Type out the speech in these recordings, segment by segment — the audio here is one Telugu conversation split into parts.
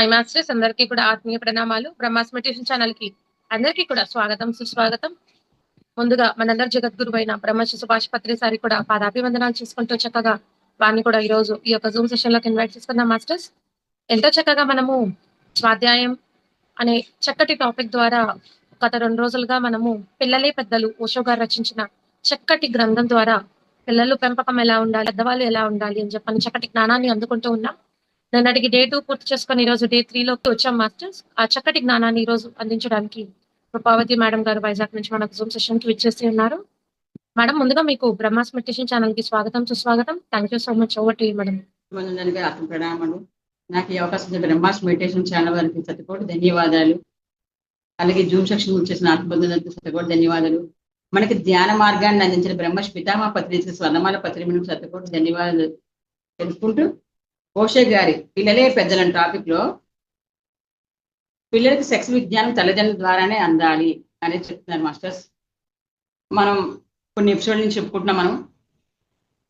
హాయ్ మాస్టర్స్, అందరికీ కూడా ఆత్మీయ ప్రణామాలు. బ్రహ్మాస్ మెడిటేషన్ ఛానల్ కి అందరికీ కూడా స్వాగతం, సుస్వాగతం. ముందుగా మనందరి జగద్గురు అయిన బ్రహ్మశ్రీ సుభాష్ పత్రి సారి కూడా పాదాభివందనాలు చేసుకుంటూ చక్కగా వారిని కూడా ఈ రోజు ఈ యొక్క జూమ్ సెషన్ లోకి ఇన్వైట్ చేసుకున్నాం. మాస్టర్స్, ఎంతో చక్కగా మనము స్వాధ్యాయం అనే చక్కటి టాపిక్ ద్వారా గత 2 రోజులుగా మనము పిల్లలే పెద్దలు ఓషో గారు రచించిన చక్కటి గ్రంథం ద్వారా పిల్లలు పెంపకం ఎలా ఉండాలి, పెద్దవాళ్ళు ఎలా ఉండాలి అని చెప్పని చక్కటి జ్ఞానాన్ని అందుకుంటూ ఉన్నాం. నిన్నటికి డే 2 పూర్తి చేసుకొని ఈ రోజు డే 3 లోకి వచ్చాం మాస్టర్స్. ఆ చక్కటి జ్ఞానాన్ని ఈ రోజు అందించడానికి కృపావతి మేడం గారు వైజాగ్ నుంచి మనకు జూమ్ సెషన్ కి విచ్చేసి ఉన్నారు. మేడం, ముందుగా మీకు బ్రహ్మాస్ మెడిటేషన్ ఛానల్ కి స్వాగతం, సుస్వాగతం. Thank you so much. Over to you madam. ఆత్మ ప్రణామాలు. నాకు ఈ అవకాశం బ్రహ్మాస్ మెడిటేషన్ ఛానల్ వారికి శతకోటి ధన్యవాదాలు. అలాగే జూమ్ సెక్షన్ వచ్చేసిన ఆత్మబంధువులకు శతకోటి ధన్యవాదాలు. మనకి ధ్యాన మార్గాన్ని అందించిన బ్రహ్మశ్రీ పితామహ పత్రి స్వర్ణమాల పత్రి శతకోటి ధన్యవాదాలు తెలుపుకుంటూ, ఓషో గారి పిల్లలే పెద్దలని టాపిక్ లో పిల్లలకి సెక్స్ విజ్ఞానం తల్లిదండ్రుల ద్వారానే అందాలి అనేది చెప్తున్నారు మాస్టర్స్. మనం కొన్ని ఎపిసోడ్ నుంచి చెప్పుకుంటున్నాం. మనం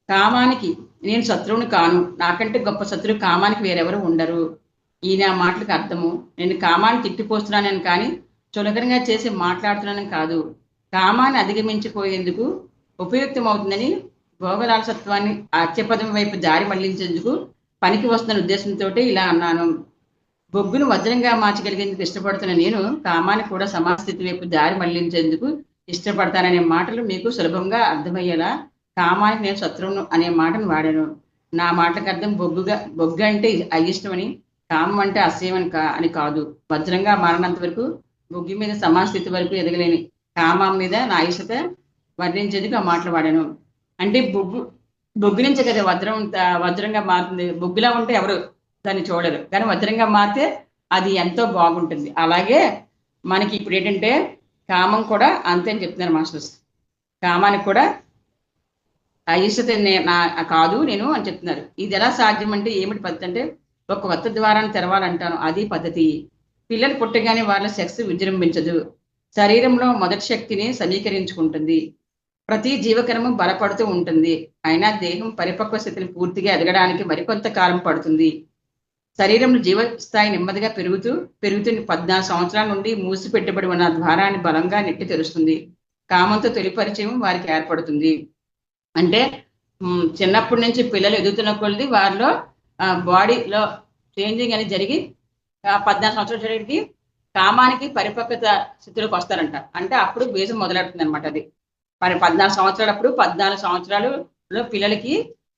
కామానికి నేను శత్రువుని కాను, నాకంటే గొప్ప శత్రువు కామానికి వేరెవరు ఉండరు. ఈయన మాటలకు అర్థము, నేను కామాన్ని తిట్టిపోస్తున్నానని కానీ చులకనగా చేసి మాట్లాడుతున్నానని కాదు, కామాన్ని అధిగమించిపోయేందుకు ఉపయుక్తం అవుతుందని భోగలాలసత్వాన్ని అత్యపదం వైపు దారి మళ్లించేందుకు పనికి వస్తున్న ఉద్దేశంతో ఇలా అన్నాను. బొగ్గును వజ్రంగా మార్చగలిగేందుకు ఇష్టపడుతున్న నేను కామాన్ని కూడా సమాస్థితి వైపు దారి మళ్లించేందుకు ఇష్టపడతాననే మాటలు మీకు సులభంగా అర్థమయ్యేలా కామానికి నేను శత్రువును అనే మాటను వాడాను. నా మాటలకు అర్థం బొగ్గు అంటే అయిష్టమని, కామం అంటే అసహ్యం అని కాదు. వజ్రంగా మారినంత వరకు బొగ్గు మీద సమాస్థితి వరకు ఎదగలేని కామం మీద నా ఇష్టత వర్ణించేందుకు ఆ మాటలు వాడాను. అంటే బొగ్గు నుంచి కదా వజ్రంగా మారుతుంది. బొగ్గులా ఉంటే ఎవరు దాన్ని చూడరు, కానీ వజ్రంగా మారితే అది ఎంతో బాగుంటుంది. అలాగే మనకి ఇప్పుడు ఏంటంటే కామం కూడా అంతే అని చెప్తున్నారు మాస్టర్స్. కామానికి కూడా అయిష్టత కాదు నేను అని చెప్తున్నారు. ఇది ఎలా సాధ్యం అంటే ఏమిటి పద్ధతి అంటే, ఒక కొత్త ద్వారాన్ని తెరవాలంటాను, అది పద్ధతి. పిల్లలు పుట్టగానే వాళ్ళ సెక్స్ విజృంభించదు, శరీరంలో మొదటి శక్తిని సమీకరించుకుంటుంది. ప్రతి జీవకణము బలపడుతూ ఉంటుంది. అయినా దేహం పరిపక్వ స్థితిని పూర్తిగా ఎదగడానికి మరికొంత కాలం పడుతుంది. శరీరంలో జీవస్థాయి నెమ్మదిగా పెరుగుతూ 14 సంవత్సరాల నుండి మూసిపెట్టబడి ఉన్న ద్వారాన్ని బలంగా నెట్టి తెరుస్తుంది. కామంతో తొలి పరిచయం వారికి ఏర్పడుతుంది. అంటే చిన్నప్పటి నుంచి పిల్లలు ఎదుగుతున్న కొద్ది వారిలో బాడీలో చేంజింగ్ అనేది జరిగి 14 సంవత్సరాల జరిగి కామానికి పరిపక్వత స్థితిలోకి వస్తారంట. అంటే అప్పుడు బీజం మొదలెడుతుంది అనమాట. అది 14 సంవత్సరాలు, అప్పుడు 14 సంవత్సరాలలో పిల్లలకి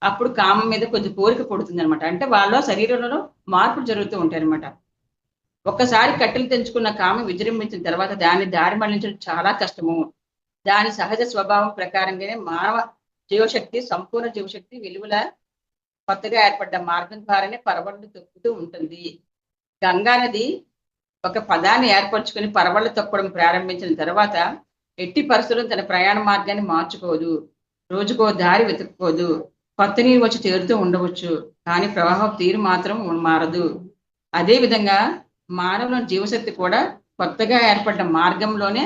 అప్పుడు కామం మీద కొద్ది కోరిక పుడుతుంది అనమాట. అంటే వాళ్ళ శరీరంలో మార్పులు జరుగుతూ ఉంటాయి అనమాట. ఒక్కసారి కట్టెలు తెంచుకున్న కామం విజృంభించిన తర్వాత దాన్ని దారి మళ్లించడం చాలా కష్టము. దాని సహజ స్వభావం ప్రకారంగానే మానవ జీవశక్తి, సంపూర్ణ జీవశక్తి వెలువల కొత్తగా ఏర్పడ్డ మార్గం ద్వారానే పరవళ్ళు తొక్కుతూ ఉంటుంది. గంగా నది ఒక పదాన్ని ఏర్పరచుకుని పరవళ్ళు తొక్కడం ప్రారంభించిన తర్వాత ఎట్టి పరిస్థితుల్లో తన ప్రయాణ మార్గాన్ని మార్చుకోదు, రోజుకో దారి వెతుక్కోదు. కొత్త నీరు వచ్చి చేరుతూ ఉండవచ్చు, కానీ ప్రవాహం తీరు మాత్రం మారదు. అదే విధంగా మానవుల జీవశక్తి కూడా కొత్తగా ఏర్పడ్డ మార్గంలోనే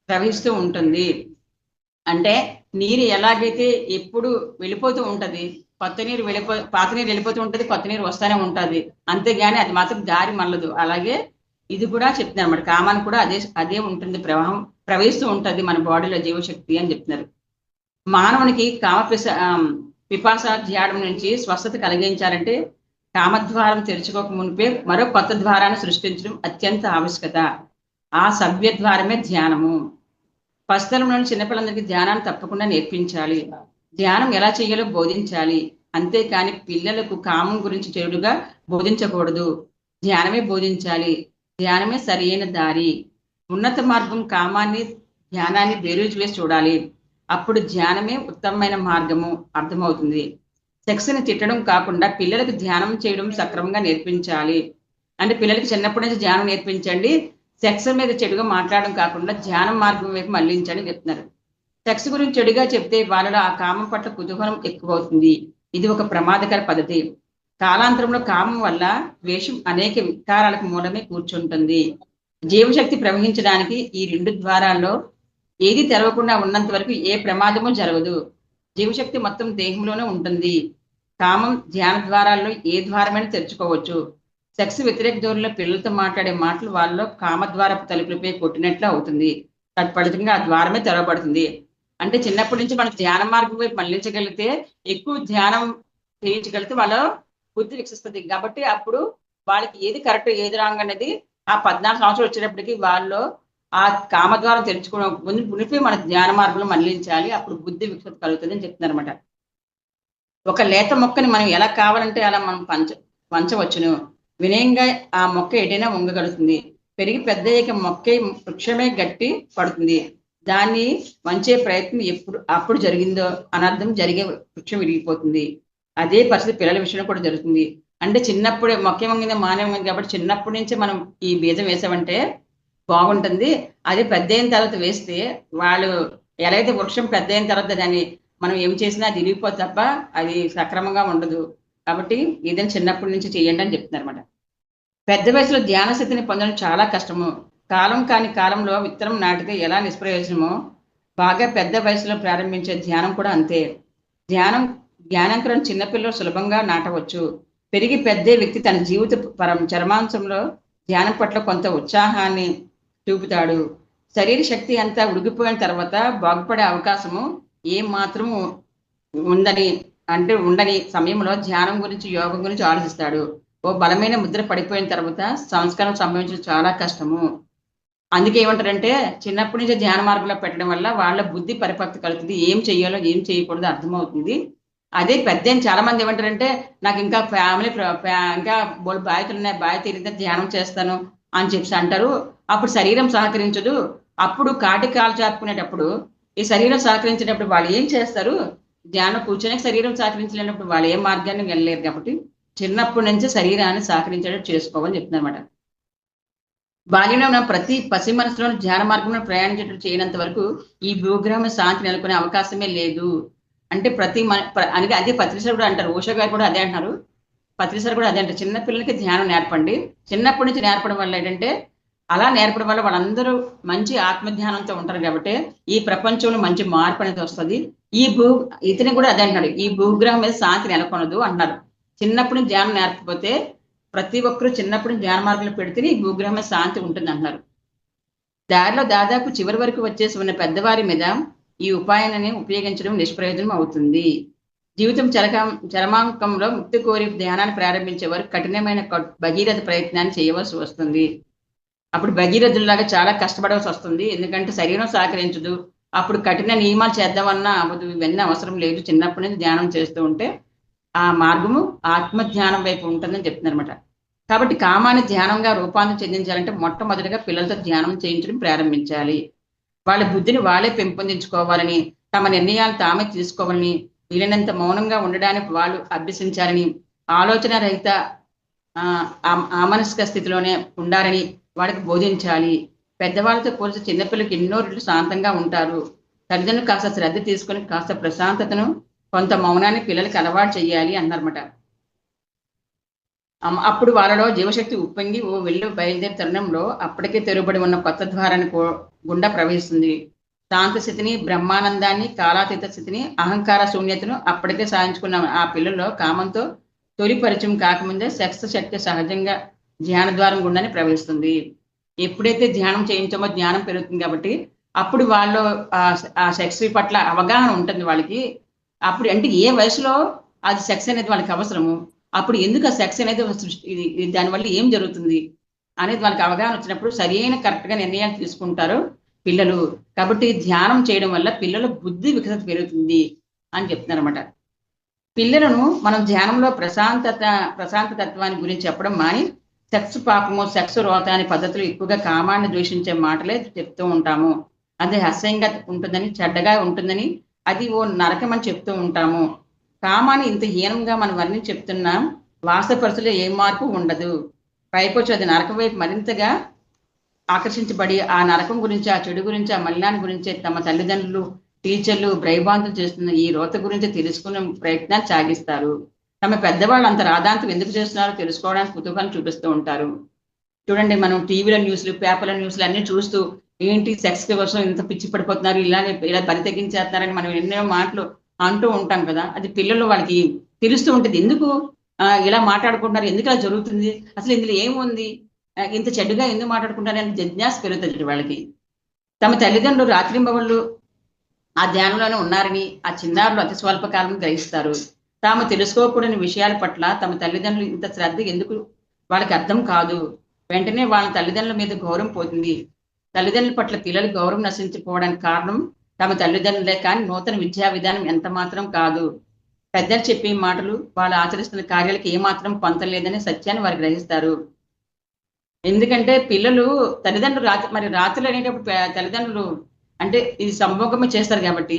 ప్రవహిస్తూ ఉంటుంది. అంటే నీరు ఎలాగైతే ఎప్పుడు వెళ్ళిపోతూ ఉంటది, పాత నీరు వెళ్ళిపోతూ ఉంటది, కొత్త నీరు వస్తానే ఉంటది, అంతేగాని అది మాత్రం దారి మళ్ళదు. అలాగే ఇది కూడా చెప్తున్నారు అన్నమాట. కామాన్ని కూడా అదే ఉంటుంది, ప్రవహిస్తూ ఉంటది మన బాడీలో జీవశక్తి అని చెప్తున్నారు. మానవునికి పిపాస ధ్యానం నుంచి స్వస్థత కలిగించాలంటే కామద్వారం తెరుచుకోక మునిపే మరో కొత్త ద్వారాన్ని సృష్టించడం అత్యంత ఆవశ్యకత. ఆ సభ్య ద్వారమే ధ్యానము. పసితనంలోని చిన్నపిల్లలందరికీ ధ్యానాన్ని తప్పకుండా నేర్పించాలి. ధ్యానం ఎలా చేయాలో బోధించాలి. అంతేకాని పిల్లలకు కామం గురించి చెడుగా బోధించకూడదు. ధ్యానమే బోధించాలి. ధ్యానమే సరైన దారి. ఉన్నత మార్గం కామాన్ని ధ్యానాన్ని బేరీజు వేసి చూడాలి. అప్పుడు ధ్యానమే ఉత్తమమైన మార్గము అర్థమవుతుంది. సెక్స్ని తిట్టడం కాకుండా పిల్లలకు ధ్యానం చేయడం సక్రమంగా నేర్పించాలి. అంటే పిల్లలకి చిన్నప్పటి నుంచి ధ్యానం నేర్పించండి, సెక్స్ మీద చెడుగా మాట్లాడడం కాకుండా ధ్యానం మార్గం వైపు మళ్లించండి చెప్తున్నారు. సెక్స్ గురించి చెడుగా చెప్తే వాళ్ళలో ఆ కామం పట్ల కుతూహలం ఎక్కువ అవుతుంది. ఇది ఒక ప్రమాదకర పద్ధతి. కాలాంతరంలో కామం వల్ల ద్వేషం అనేక వికారాలకు మూలమే కూర్చుంటుంది. జీవశక్తి ప్రవహించడానికి ఈ 2 ద్వారాల్లో ఏది తెరవకుండా ఉన్నంత వరకు ఏ ప్రమాదము జరగదు. జీవశక్తి మొత్తం దేహంలోనే ఉంటుంది. కామం ధ్యాన ద్వారాల్లో ఏ ద్వారమైనా తెరుచుకోవచ్చు. సెక్స్ వ్యతిరేక ధోరణిలో పిల్లలతో మాట్లాడే మాటలు వాళ్ళలో కామద్వారపు తలుపులపై కొట్టినట్లు అవుతుంది. తత్ఫలితంగా ఆ ద్వారమే తెరవబడుతుంది. అంటే చిన్నప్పటి నుంచి మనం ధ్యాన మార్గం వైపు మళ్లించగలిగితే, ఎక్కువ ధ్యానం చేయించగలిగితే వాళ్ళ బుద్ధి వికసిస్తుంది. కాబట్టి అప్పుడు వాళ్ళకి ఏది కరెక్ట్, ఏది రాంగ్ అనేది ఆ 14 సంవత్సరాలు వచ్చేటప్పటికి వాళ్ళలో ఆ కామద్వారం తెరుచుకోవడం మునిపే మన ధ్యాన మార్గంలో మళ్లించాలి. అప్పుడు బుద్ధి వికసిత కలుగుతుంది అని చెప్తున్నారన్నమాట. ఒక లేత మొక్కని మనం ఎలా కావాలంటే అలా మనం వంచవచ్చును. వినయంగా ఆ మొక్క ఎటైనా వంగగలుగుతుంది. పెరిగి పెద్దయ్యాక మొక్కే వృక్షమే గట్టి పడుతుంది. దాన్ని వంచే ప్రయత్నం అప్పుడు జరిగిందో అనర్థం జరిగే వృక్షం విరిగిపోతుంది. అదే పరిస్థితి పిల్లల విషయంలో కూడా జరుగుతుంది. అంటే చిన్నప్పుడే మొక్క వంగింది మానవ వంగింది కాబట్టి చిన్నప్పటి నుంచే మనం ఈ బీజం వేసామంటే బాగుంటుంది. అది పెద్ద అయిన తర్వాత వేస్తే వాళ్ళు ఎలా అయితే వృక్షం పెద్ద అయిన తర్వాత దాన్ని మనం ఏం చేసినా అది ఇరిగిపోతుంది తప్ప అది సక్రమంగా ఉండదు. కాబట్టి ఏదైనా చిన్నప్పటి నుంచి చేయండి అని చెప్తున్నారన్నమాట. పెద్ద వయసులో ధ్యాన స్థితిని పొందడం చాలా కష్టము. కాలం కాని కాలంలో విత్తనం నాటితే ఎలా నిష్ప్రయోజనమో, బాగా పెద్ద వయసులో ప్రారంభించే ధ్యానం కూడా అంతే. జ్ఞానాంకురం చిన్నపిల్లలు సులభంగా నాటవచ్చు. పెరిగి పెద్దే వ్యక్తి తన జీవిత చర్మాంశంలో ధ్యానం పట్ల కొంత ఉత్సాహాన్ని చూపుతాడు. శరీర శక్తి అంతా ఉడిగిపోయిన తర్వాత బాగుపడే అవకాశము ఏ మాత్రము ఉండని సమయంలో ధ్యానం గురించి, యోగం గురించి ఆలోచిస్తాడు. ఓ బలమైన ముద్ర పడిపోయిన తర్వాత సంస్కారం సంభవించడం చాలా కష్టము. అందుకే ఏమంటారంటే చిన్నప్పటి నుంచి ధ్యాన మార్గంలో పెట్టడం వల్ల వాళ్ళ బుద్ధి పరిపక్వత కలుగుతుంది. ఏం చెయ్యాలో ఏం చేయకూడదో అర్థమవుతుంది. అదే పెద్ద చాలా మంది ఏమంటారంటే నాకు ఇంకా ఫ్యామిలీ ఇంకా బోల్డు బాధ్యతలు ఉన్నాయి, బాధ్యత తీరితే ధ్యానం చేస్తాను అని చెప్పి అంటారు. అప్పుడు శరీరం సహకరించదు. అప్పుడు కాలు చాపుకునేటప్పుడు ఈ శరీరం సహకరించేటప్పుడు వాళ్ళు ఏం చేస్తారు? ధ్యానం కూర్చొని శరీరం సహకరించలేనప్పుడు వాళ్ళు ఏ మార్గాన్ని వెళ్ళలేరు. కాబట్టి చిన్నప్పటి నుంచి శరీరాన్ని సహకరించేటట్టు చేసుకోవాలని చెప్తున్నమాట. బాల్యంలో ఉన్న ప్రతి పసి మనసులోని ధ్యాన మార్గంలో ప్రయాణించేటట్టు చేయనంత వరకు ఈ భూగ్రహం శాంతి నెలకొనే అవకాశమే లేదు. అంటే అందుకే అదే పత్రిసార్ కూడా అంటారు, ఓషో గారు కూడా అదే అంటున్నారు. పత్రిసార్ కూడా అదే అంటారు, చిన్నపిల్లలకి ధ్యానం నేర్పండి. చిన్నప్పటి నుంచి నేర్పడం వల్ల ఏంటంటే అలా నేర్పడం వల్ల వాళ్ళందరూ మంచి ఆత్మధ్యానంతో ఉంటారు. కాబట్టి ఈ ప్రపంచంలో మంచి మార్పు అనేది వస్తుంది. ఇతని కూడా అదే అంటున్నాడు, ఈ భూగ్రహం మీద శాంతి నెలకొనదు అంటున్నారు. చిన్నప్పుడు ధ్యానం నేర్పకపోతే ప్రతి ఒక్కరూ చిన్నప్పుడు ధ్యాన మార్గంలో పెడితే ఈ భూగ్రహం మీద శాంతి ఉంటుంది అంటున్నారు. దారిలో దాదాపు చివరి వరకు వచ్చేసి ఉన్న పెద్దవారి మీద ఈ ఉపాయాన్ని ఉపయోగించడం నిష్ప్రయోజనం అవుతుంది. జీవితం చరమాంకంలో ముక్తి కోరి ధ్యానాన్ని ప్రారంభించే వారు కఠినమైన భగీరథ ప్రయత్నాన్ని చేయవలసి వస్తుంది. అప్పుడు భగీరథుల్లాగా చాలా కష్టపడవలసి వస్తుంది. ఎందుకంటే శరీరం సహకరించదు. అప్పుడు కఠిన నియమాలు చేద్దామన్నా అవ్వదు. ఇవన్నీ అవసరం లేదు. చిన్నప్పటి నుంచి ధ్యానం చేస్తూ ఉంటే ఆ మార్గము ఆత్మధ్యానం వైపు ఉంటుందని చెప్తున్నారు అనమాట. కాబట్టి కామాన్ని ధ్యానంగా రూపాంతరం చెందించాలంటే మొట్టమొదటిగా పిల్లలతో ధ్యానం చేయించడం ప్రారంభించాలి. వాళ్ళ బుద్ధిని వాళ్ళే పెంపొందించుకోవాలని, తమ నిర్ణయాలు తామే తీసుకోవాలని, వీలైనంత మౌనంగా ఉండడానికి వాళ్ళు అభ్యసించాలని, ఆలోచన రహిత ఆమానసిక స్థితిలోనే ఉండాలని వాళ్ళకి బోధించాలి. పెద్దవాళ్ళతో పోల్చి చిన్నపిల్లలకి ఎన్నో రెట్లు శాంతంగా ఉంటారు. తల్లిదండ్రులు కాస్త శ్రద్ధ తీసుకొని కాస్త ప్రశాంతతను, కొంత మౌనాన్ని పిల్లలకి అలవాటు చేయాలి అన్నారన్నమాట. అప్పుడు వాళ్ళలో జీవశక్తి ఉప్పొంగి ఓ వెళ్ళు బయలుదేరి తరుణంలో అప్పటికే తెరుబడి ఉన్న కొత్త ద్వారాన్ని గుండా ప్రవహిస్తుంది. శాంత స్థితిని, బ్రహ్మానందాన్ని, కాలాతీత స్థితిని, అహంకార శూన్యతను అప్పటికే సాధించుకున్న ఆ పిల్లల్లో కామంతో తొలి పరిచయం కాకముందే సెక్స్ శక్తి సహజంగా ధ్యాన ద్వారం గుండానే ప్రవహిస్తుంది. ఎప్పుడైతే ధ్యానం చేయించామో జ్ఞానం పెరుగుతుంది. కాబట్టి అప్పుడు వాళ్ళు ఆ సెక్స్ పట్ల అవగాహన ఉంటుంది వాళ్ళకి. అప్పుడు అంటే ఏ వయసులో అది సెక్స్ అనేది వాళ్ళకి అవసరము, అప్పుడు ఎందుకు ఆ సెక్స్ అనేది దానివల్ల ఏం జరుగుతుంది అనేది వాళ్ళకి అవగాహన వచ్చినప్పుడు సరైన కరెక్ట్గా నిర్ణయాలు తీసుకుంటారు పిల్లలు. కాబట్టి ధ్యానం చేయడం వల్ల పిల్లల బుద్ధి వికసత పెరుగుతుంది అని చెప్తున్నారు అనమాట. పిల్లలను మనం ధ్యానంలో ప్రశాంత తత్వాన్ని గురించి చెప్పడం మాని సెక్స్ పాపము, సెక్స్ రోత అనే పద్ధతులు ఎక్కువగా కామాన్ని ద్వేషించే మాటలే చెప్తూ ఉంటాము. అది అసహ్యంగా ఉంటుందని, చెడ్డగా ఉంటుందని, అది ఓ నరకం అని చెప్తూ ఉంటాము. కామాన్ని ఇంత హీనంగా మనం వర్ణించి చెప్తున్నా వాస్తవ పరిస్థితుల్లో ఏ మార్పు ఉండదు. పైకొచ్చి అది నరకం వైపు మరింతగా ఆకర్షించబడి ఆ నరకం గురించి, ఆ చెడు గురించి, ఆ మలినాన్ని గురించి తమ తల్లిదండ్రులు, టీచర్లు భయభాంతులు చేస్తున్న ఈ రోత గురించి తెలుసుకునే ప్రయత్నాలు సాగిస్తారు. తమ పెద్దవాళ్ళు అంత రాదాంతం ఎందుకు చేస్తున్నారో తెలుసుకోవడానికి కుతూహలం చూపిస్తూ ఉంటారు. చూడండి, మనం టీవీలో న్యూస్లు, పేపర్ల న్యూస్లు అన్ని చూస్తూ ఏంటి సెక్స్ కోసం ఇంత పిచ్చి పడిపోతున్నారు, ఇలా బరి తెగించేస్తున్నారని మనం ఎన్నో మాటలు అంటూ ఉంటాం కదా. అది పిల్లలు వాళ్ళకి తెలుస్తూ ఉంటుంది. ఎందుకు ఇలా మాట్లాడుకుంటున్నారు, ఎందుకు అలా జరుగుతుంది, అసలు ఇందులో ఏముంది, ఇంత చెడ్డగా ఎందుకు మాట్లాడుకుంటారు అని జిజ్ఞాస పెరుగుతుంది వాళ్ళకి. తమ తల్లిదండ్రులు రాత్రింబవళ్ళు ఆ ధ్యానంలోనే ఉన్నారని ఆ చిన్నారులు అతి స్వల్పకాలం గ్రహిస్తారు. తాము తెలుసుకోకూడని విషయాల పట్ల తమ తల్లిదండ్రులు ఇంత శ్రద్ధ ఎందుకు వాళ్ళకి అర్థం కాదు. వెంటనే వాళ్ళ తల్లిదండ్రుల మీద గౌరవం పోతుంది. తల్లిదండ్రుల పట్ల పిల్లలు గౌరవం నశించిపోవడానికి కారణం తమ తల్లిదండ్రులే, కానీ నూతన విద్యా విధానం ఎంత మాత్రం కాదు. పెద్దలు చెప్పే మాటలు వాళ్ళు ఆచరిస్తున్న కార్యాలకు ఏమాత్రం పొంతలేదనే సత్యాన్ని వారు గ్రహిస్తారు. ఎందుకంటే పిల్లలు తల్లిదండ్రులు మరి రాత్రులు అనేటప్పుడు తల్లిదండ్రులు అంటే ఇది సంభోగమే చేస్తారు కాబట్టి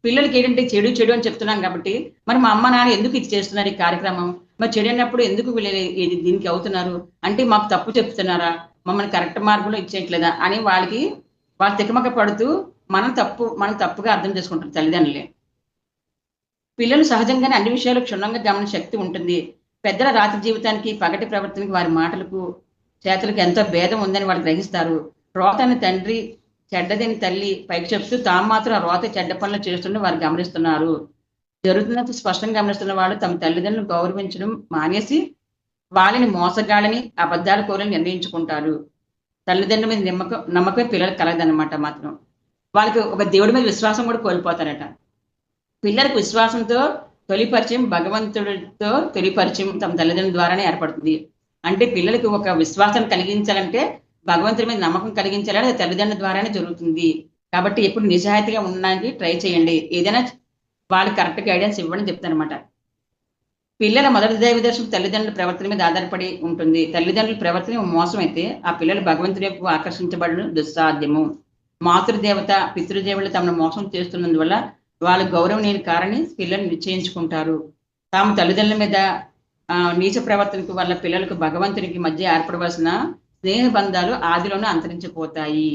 పిల్లలకి ఏంటంటే చెడు చెడు అని చెప్తున్నాం కాబట్టి, మరి మా అమ్మ నాన్న ఎందుకు ఇది చేస్తున్నారు ఈ కార్యక్రమం, మరి చెడు అన్నప్పుడు ఎందుకు వీళ్ళు దీనికి అవుతున్నారు అంటే మాకు తప్పు చెప్తున్నారా, మమ్మల్ని కరెక్ట్ మార్గంలో ఇచ్చేయట్లేదా అని వాళ్ళు తికమక పడుతూ మనం తప్పుగా అర్థం చేసుకుంటారు తల్లిదండ్రులే. పిల్లలు సహజంగానే అన్ని విషయాలు క్షుణ్ణంగా గమన శక్తి ఉంటుంది. పెద్దల రాత్రి జీవితానికి పగటి ప్రవర్తనకి వారి మాటలకు చేతులకు ఎంతో భేదం ఉందని వాళ్ళు గ్రహిస్తారు. రోతని తండ్రి చెడ్డదని తల్లి పైకి చెప్తూ తాము మాత్రం ఆ రోత చెడ్డ పనులు చేస్తుంటే వారు గమనిస్తున్నారు. జరుగుతున్నట్టు స్పష్టంగా గమనిస్తున్న వాళ్ళు తమ తల్లిదండ్రులను గౌరవించడం మానేసి వాళ్ళని మోసగాళ్ళని అబద్ధాల కోరని నిర్ణయించుకుంటారు. తల్లిదండ్రుల మీద నమ్మకమే పిల్లలకు కలగదన్నమాట. మాత్రం వాళ్ళకి ఒక దేవుడి మీద విశ్వాసం కూడా కోల్పోతారట. పిల్లలకు విశ్వాసంతో తొలి పరిచయం భగవంతుడితో తొలి పరిచయం తమ తల్లిదండ్రుల ద్వారానే ఏర్పడుతుంది. అంటే పిల్లలకు ఒక విశ్వాసం కలిగించాలంటే భగవంతుడి మీద నమ్మకం కలిగించాలంటే అది తల్లిదండ్రుల ద్వారానే జరుగుతుంది. కాబట్టి ఎప్పుడు నిజాయితీగా ఉండడానికి ట్రై చేయండి. ఏదైనా వాళ్ళకి కరెక్ట్ గైడెన్స్ ఇవ్వడం చెప్తానమాట. పిల్లల మొదటి దైవ దర్శనం తల్లిదండ్రుల ప్రవర్తన మీద ఆధారపడి ఉంటుంది. తల్లిదండ్రుల ప్రవర్తన మోసం అయితే ఆ పిల్లలు భగవంతుడి వైపు ఆకర్షించబడడం దుస్సాధ్యము. మాతృదేవత పితృదేవులు తమను మోసం చేస్తున్నందువల్ల వాళ్ళ గౌరవనీయులు కారని పిల్లలు నిశ్చయించుకుంటారు. తాము తల్లిదండ్రుల మీద నీచ ప్రవర్తనకు వల్ల పిల్లలకు భగవంతునికి మధ్య ఏర్పడవలసిన స్నేహ బంధాలు ఆదిలోనే అంతరించిపోతాయి.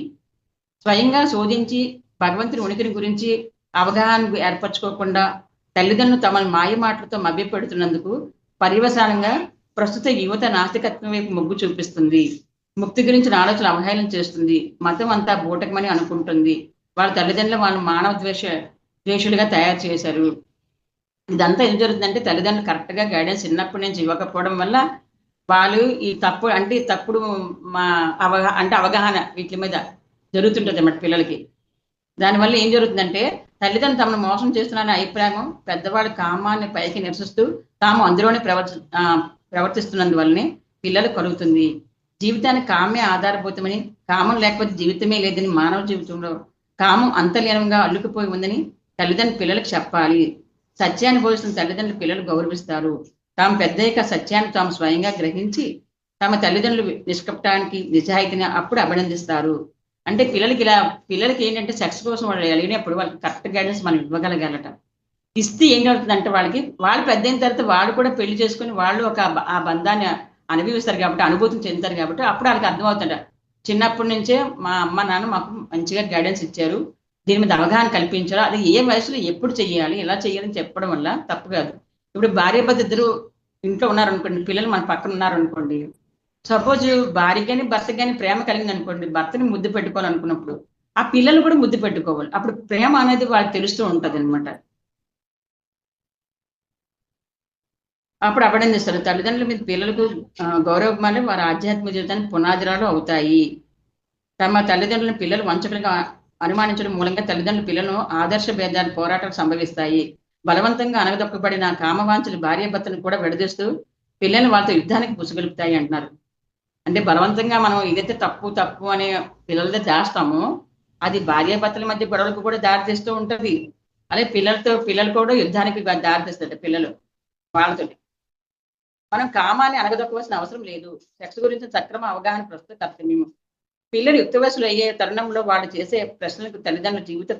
స్వయంగా శోధించి భగవంతుని ఉనికిని గురించి అవగాహన ఏర్పరచుకోకుండా తల్లిదండ్రులు తమ మాయ మాటలతో మభ్యపెడుతున్నందుకు పర్యవసానంగా ప్రస్తుత యువత నాస్తికత్వం వైపు మొగ్గు చూపిస్తుంది. ముక్తి గురించిన ఆలోచన అవహేళన చేస్తుంది. మతం అంతా బూటకమని అనుకుంటుంది. వాళ్ళ తల్లిదండ్రులు వాళ్ళు మానవ ద్వేషులుగా తయారు చేశారు. ఇదంతా ఏం జరుగుతుందంటే తల్లిదండ్రులు కరెక్ట్ గా గైడెన్స్ చిన్నప్పటి నుంచి ఇవ్వకపోవడం వల్ల వాళ్ళు ఈ తప్పుడు అవగాహన వీటి మీద జరుగుతుంటుంది అన్నమాట పిల్లలకి. దానివల్ల ఏం జరుగుతుందంటే తల్లిదండ్రులు తమను మోసం చేస్తున్నారనే అభిప్రాయం పెద్దవాళ్ళ కామాన్ని పైకి నిరసిస్తూ తాము అందులోనే ప్రవర్తిస్తున్నందువల్లనే పిల్లలు కలుగుతుంది. జీవితానికి కామే ఆధారభూతమని, కామం లేకపోతే జీవితమే లేదని, మానవ జీవితంలో కామం అంతర్లీనంగా అల్లుకుపోయి ఉందని తల్లిదండ్రులు పిల్లలకు చెప్పాలి. సత్యాన్ని బోధిస్తున్న తల్లిదండ్రులు పిల్లలు గౌరవిస్తారు. తాము పెద్దయ్యాక సత్యాన్ని తాము స్వయంగా గ్రహించి తమ తల్లిదండ్రులు నిష్కపటానికి నిజాయితీని అప్పుడు అభినందిస్తారు. అంటే పిల్లలకి ఏంటంటే సెక్స్ కోసం వాళ్ళు వెళ్ళినప్పుడు వాళ్ళకి కరెక్ట్ గైడెన్స్ మనం ఇవ్వగలగాలట. ఇస్తే ఏం జరుగుతుందంటే వాళ్ళు పెద్ద అయిన తర్వాత వాళ్ళు కూడా పెళ్లి చేసుకుని వాళ్ళు ఆ బంధాన్ని అనుభవిస్తారు కాబట్టి, అనుభూతిని చెందుతారు కాబట్టి అప్పుడు వాళ్ళకి అర్థమవుతుంట. చిన్నప్పటి నుంచే మా అమ్మ నాన్న మాకు మంచిగా గైడెన్స్ ఇచ్చారు, దీని మీద అవగాహన కల్పించారు, అది ఏ వయసులో ఎప్పుడు చెయ్యాలి ఎలా చెయ్యాలని చెప్పడం వల్ల తప్పు కాదు. ఇప్పుడు భార్య భర్త ఇద్దరు ఇంట్లో ఉన్నారనుకోండి, పిల్లలు మన పక్కన ఉన్నారనుకోండి, సపోజ్ భార్య కానీ భర్త కానీ ప్రేమ కలిగింది అనుకోండి, భర్తని ముద్దు పెట్టుకోవాలనుకున్నప్పుడు ఆ పిల్లలు కూడా ముద్దు పెట్టుకోవాలి. అప్పుడు ప్రేమ అనేది వాళ్ళకి తెలుస్తూ ఉంటది అనమాట. అప్పుడు అభినందిస్తారు. తల్లిదండ్రుల మీద పిల్లలకు గౌరవమానం వారి ఆధ్యాత్మిక జీవితానికి పునాదిరాలు అవుతాయి. తమ తల్లిదండ్రులను పిల్లలు వంచకులుగా అనుమానించడం మూలంగా తల్లిదండ్రుల పిల్లలను ఆదర్శ భేదాలు పోరాటాలు సంభవిస్తాయి. బలవంతంగా అనగదొక్కబడిన కామవాంఛలు భార్యాభర్తను కూడా విడదీస్తూ పిల్లల్ని వాళ్ళతో యుద్ధానికి పుసుగొలుపుతాయి అంటున్నారు. అంటే బలవంతంగా మనం ఏదైతే తప్పు అనే పిల్లలతో చేస్తామో అది భార్యాభర్తల మధ్య గొడవలకు కూడా దారితీస్తూ ఉంటది. అలాగే పిల్లలు కూడా యుద్ధానికి దారితీస్తారు. పిల్లలు వాళ్ళతో మనం కామాన్ని అనగదొక్కవలసిన అవసరం లేదు. సెక్స్ గురించి సక్రమ అవగాహన ప్రస్తుత కర్తవ్యం. పిల్లలు యుక్త వయసులు అయ్యే తరుణంలో వాళ్ళు చేసే ప్రశ్నలకు తల్లిదండ్రుల జీవిత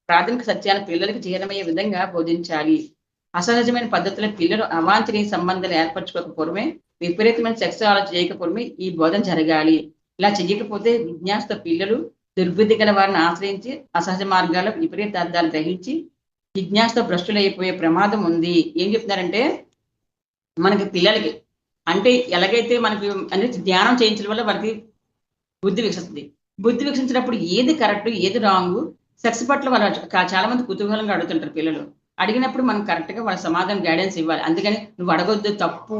ప్రాథమిక సత్యాన్ని పిల్లలకు జీర్ణమయ్యే విధంగా బోధించాలి. అసహజమైన పద్ధతిలో పిల్లలు అవాంఛనీయ సంబంధాలు ఏర్పరచుకోకపోవడమే, విపరీతమైన సెక్స్ ఆలోచన చేయకపోవడమే ఈ బోధన జరగాలి. ఇలా చెయ్యకపోతే విజ్ఞాసతో పిల్లలు దుర్బుద్ధి గల వారిని ఆశ్రయించి అసహజ మార్గాల్లో విపరీత అర్థాలు గ్రహించి జిజ్ఞాసతో భ్రష్టులైపోయే ప్రమాదం ఉంది. ఏం చెప్తున్నారంటే మనకి పిల్లలకి అంటే ఎలాగైతే మనకి అనేది ధ్యానం చేయించడం వల్ల మనకి బుద్ధి వికసిస్తుంది. బుద్ధి వికసించినప్పుడు ఏది కరెక్ట్ ఏది రాంగ్ సెక్స్ పట్ల వాళ్ళు చాలా మంది కుతూహలంగా అడుగుతుంటారు పిల్లలు. అడిగినప్పుడు మనం కరెక్ట్ గా వాళ్ళ సమాధానం గైడెన్స్ ఇవ్వాలి. అందుకని నువ్వు అడగొద్దు, తప్పు,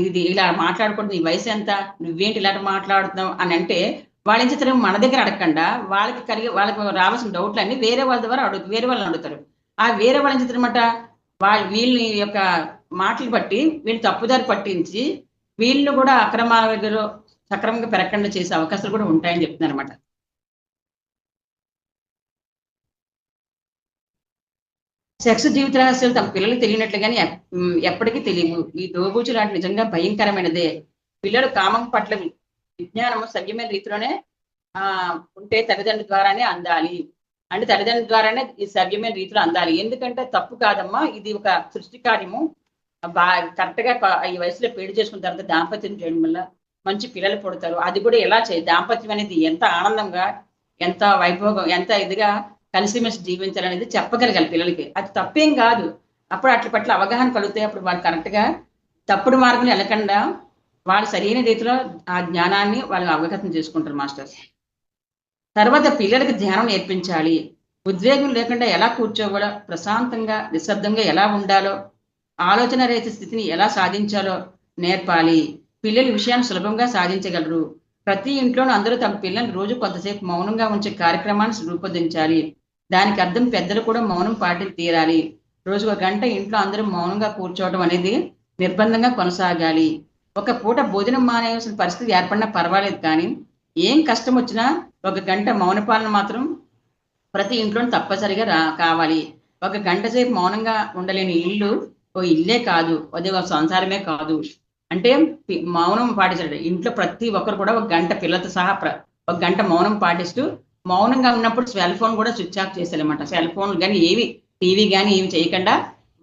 ఇది ఇలా మాట్లాడకూడదు, నీ వయసు ఎంత, నువ్వేంటి ఇలా మాట్లాడుతున్నావు అని అంటే వాళ్ళ ఏం చేస్తారు, మన దగ్గర అడగకుండా వాళ్ళకి రావాల్సిన డౌట్లన్నీ వేరే వాళ్ళ ద్వారా వేరే వాళ్ళని అడుగుతారు. ఆ వేరే వాళ్ళు ఏం చేస్తారనమాట, వీళ్ళ యొక్క మాటలు బట్టి వీళ్ళు తప్పుదారి పట్టించి వీళ్ళు కూడా అక్రమాల దగ్గర సక్రమంగా పెరగకుండా చేసే అవకాశాలు కూడా ఉంటాయని చెప్తున్నారు అనమాట. సెక్స్ జీవిత రహస్యాలు తమ పిల్లలకు తెలియనట్లుగానే ఎప్పటికీ తెలియవు. ఈ దోబూచు లాంటి నిజంగా భయంకరమైనదే. పిల్లలు కామం పట్ల విజ్ఞానము సవ్యమైన రీతిలోనే ఉంటే తల్లిదండ్రుల ద్వారానే అందాలి. అంటే తల్లిదండ్రుల ద్వారానే ఈ సవ్యమైన రీతిలో అందాలి. ఎందుకంటే తప్పు కాదమ్మా, ఇది ఒక సృష్టి కార్యము. కరెక్ట్ గా ఈ వయసులో పెళ్లి చేసుకున్న తర్వాత దాంపత్యం చేయడం వల్ల మంచి పిల్లలు పుడతారు. అది కూడా ఎలా దాంపత్యం అనేది ఎంత ఆనందంగా, ఎంత వైభోగం, ఎంత ఇదిగా కలిసిమెలిసి జీవించాలనేది చెప్పగలగాలి పిల్లలకి. అది తప్పేం కాదు. అప్పుడు అట్ల పట్ల అవగాహన కలుగుతాయి. అప్పుడు వాళ్ళు కరెక్ట్ గా తప్పుడు మార్గంలో వెళ్ళకుండా వాళ్ళు సరైన రీతిలో ఆ జ్ఞానాన్ని వాళ్ళు అవగతం చేసుకుంటారు మాస్టర్స్. తర్వాత పిల్లలకి ధ్యానం నేర్పించాలి. ఉద్వేగం లేకుండా ఎలా కూర్చోవాలో, ప్రశాంతంగా నిశ్శబ్దంగా ఎలా ఉండాలో, ఆలోచన రహిత స్థితిని ఎలా సాధించాలో నేర్పాలి. పిల్లలు విషయాన్ని సులభంగా సాధించగలరు. ప్రతి ఇంట్లోనూ అందరూ తమ పిల్లల్ని రోజు కొంతసేపు మౌనంగా ఉంచే కార్యక్రమాన్ని రూపొందించాలి. దానికి అర్థం పెద్దలు కూడా మౌనం పాటించి తీరాలి. రోజు ఒక గంట ఇంట్లో అందరూ మౌనంగా కూర్చోవడం అనేది నిర్బంధంగా కొనసాగాలి. ఒక పూట భోజనం మానేయాల్సిన పరిస్థితి ఏర్పడినా పర్వాలేదు, కానీ ఏం కష్టం వచ్చినా ఒక గంట మౌనపాలన మాత్రం ప్రతి ఇంట్లో తప్పనిసరిగా కావాలి. ఒక గంట సేపు మౌనంగా ఉండలేని ఇల్లు ఓ ఇల్లే కాదు, అది ఒక సంసారమే కాదు. అంటే మౌనం పాటించాలి. ఇంట్లో ప్రతి ఒక్కరు కూడా ఒక గంట పిల్లలతో సహా ఒక గంట మౌనం పాటిస్తూ, మౌనంగా ఉన్నప్పుడు సెల్ ఫోన్ కూడా స్విచ్ ఆఫ్ చేసేయాలన్నమాట. సెల్ ఫోన్ కానీ ఏవి, టీవీ కానీ ఏమి చేయకుండా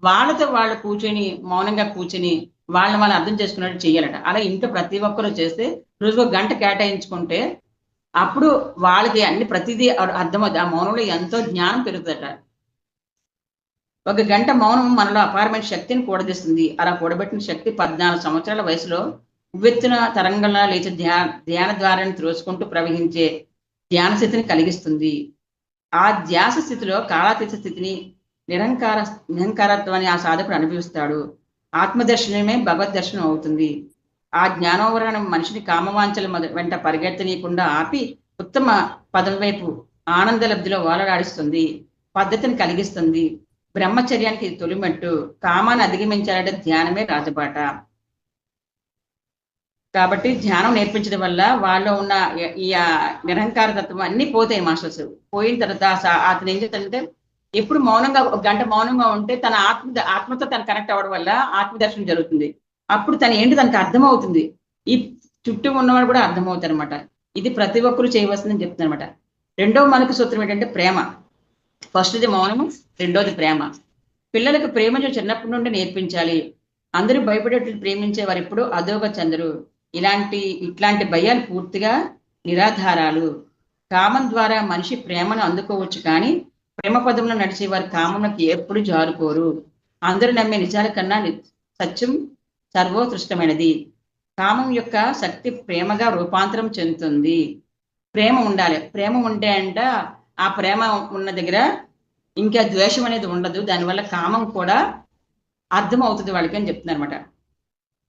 వాళ్ళతో వాళ్ళు కూర్చొని మౌనంగా కూర్చొని వాళ్ళని అర్థం చేసుకున్నట్టు చెయ్యాలట. అలా ఇంట్లో ప్రతి ఒక్కరు చేస్తే రోజుకు ఒక గంట కేటాయించుకుంటే అప్పుడు వాళ్ళకి అన్ని ప్రతిదీ అర్థమవుతుంది. ఆ మౌనంలో ఎంతో జ్ఞానం పెరుగుతుందట. ఒక గంట మౌనం మనలో అపారమైన శక్తిని కూడదీస్తుంది. అలా కూడబెట్టిన శక్తి 14 సంవత్సరాల వయసులో ఉవ్వెత్తున తరంగంలా లేచి ధ్యాన ద్వారాన్ని త్రోసుకుంటూ ప్రవహించే ధ్యాన స్థితిని కలిగిస్తుంది. ఆ ధ్యాస స్థితిలో కాలాతీత స్థితిని, నిరంకారత్వాన్ని ఆ సాధకుడు అనుభవిస్తాడు. ఆత్మదర్శనమే భగవద్ దర్శనం అవుతుంది. ఆ జ్ఞానోవరణం మనిషిని కామవాంఛల వెంట పరిగెత్తనీయకుండా ఆపి ఉత్తమ పదం వైపు ఆనంద లబ్ధిలో ఓలలాడిస్తుంది. పద్ధతిని కలిగిస్తుంది. బ్రహ్మచర్యానికి తొలిమెట్టు. కామాన్ని అధిగమించాలంటే ధ్యానమే రాజబాట. కాబట్టి ధ్యానం నేర్పించడం వల్ల వాళ్ళలో ఉన్న ఈ నిరంకార తత్వం అన్ని పోతాయి మాస్టర్స్. పోయిన తర్వాత అతను ఏం చేస్తాడంటే ఎప్పుడు మౌనంగా ఒక గంట మౌనంగా ఉంటే తన ఆత్మతో తను కనెక్ట్ అవ్వడం వల్ల ఆత్మదర్శనం జరుగుతుంది. అప్పుడు తను ఏంటి తనకు అర్థమవుతుంది. ఈ చుట్టూ ఉన్నవాడు కూడా అర్థమవుతారు అనమాట. ఇది ప్రతి ఒక్కరు చేయవలసిందని చెప్తున్నారు అనమాట. రెండవ మనకు సూత్రం ఏంటంటే ప్రేమ. ఫస్ట్ది మౌనము, రెండోది ప్రేమ. పిల్లలకు ప్రేమ చిన్నప్పటి నుండి నేర్పించాలి. అందరూ భయపడేట్లు ప్రేమించే వారు ఎప్పుడు అధోగతి చెందరు. ఇట్లాంటి భయాలు పూర్తిగా నిరాధారాలు. కామం ద్వారా మనిషి ప్రేమను అందుకోవచ్చు, కానీ ప్రేమ పదంలో నడిచే వారి కామంలోకి ఎప్పుడు జారుకోరు. అందరూ నమ్మే నిజాల కన్నా సత్యం సర్వోత్కృష్టమైనది. కామం యొక్క శక్తి ప్రేమగా రూపాంతరం చెందుతుంది. ప్రేమ ఉండాలి. ప్రేమ ఉంటే అంట ఆ ప్రేమ ఉన్న దగ్గర ఇంకా ద్వేషం అనేది ఉండదు. దానివల్ల కామం కూడా అర్థం అవుతుంది వాళ్ళకి అని చెప్తున్నారు అనమాట.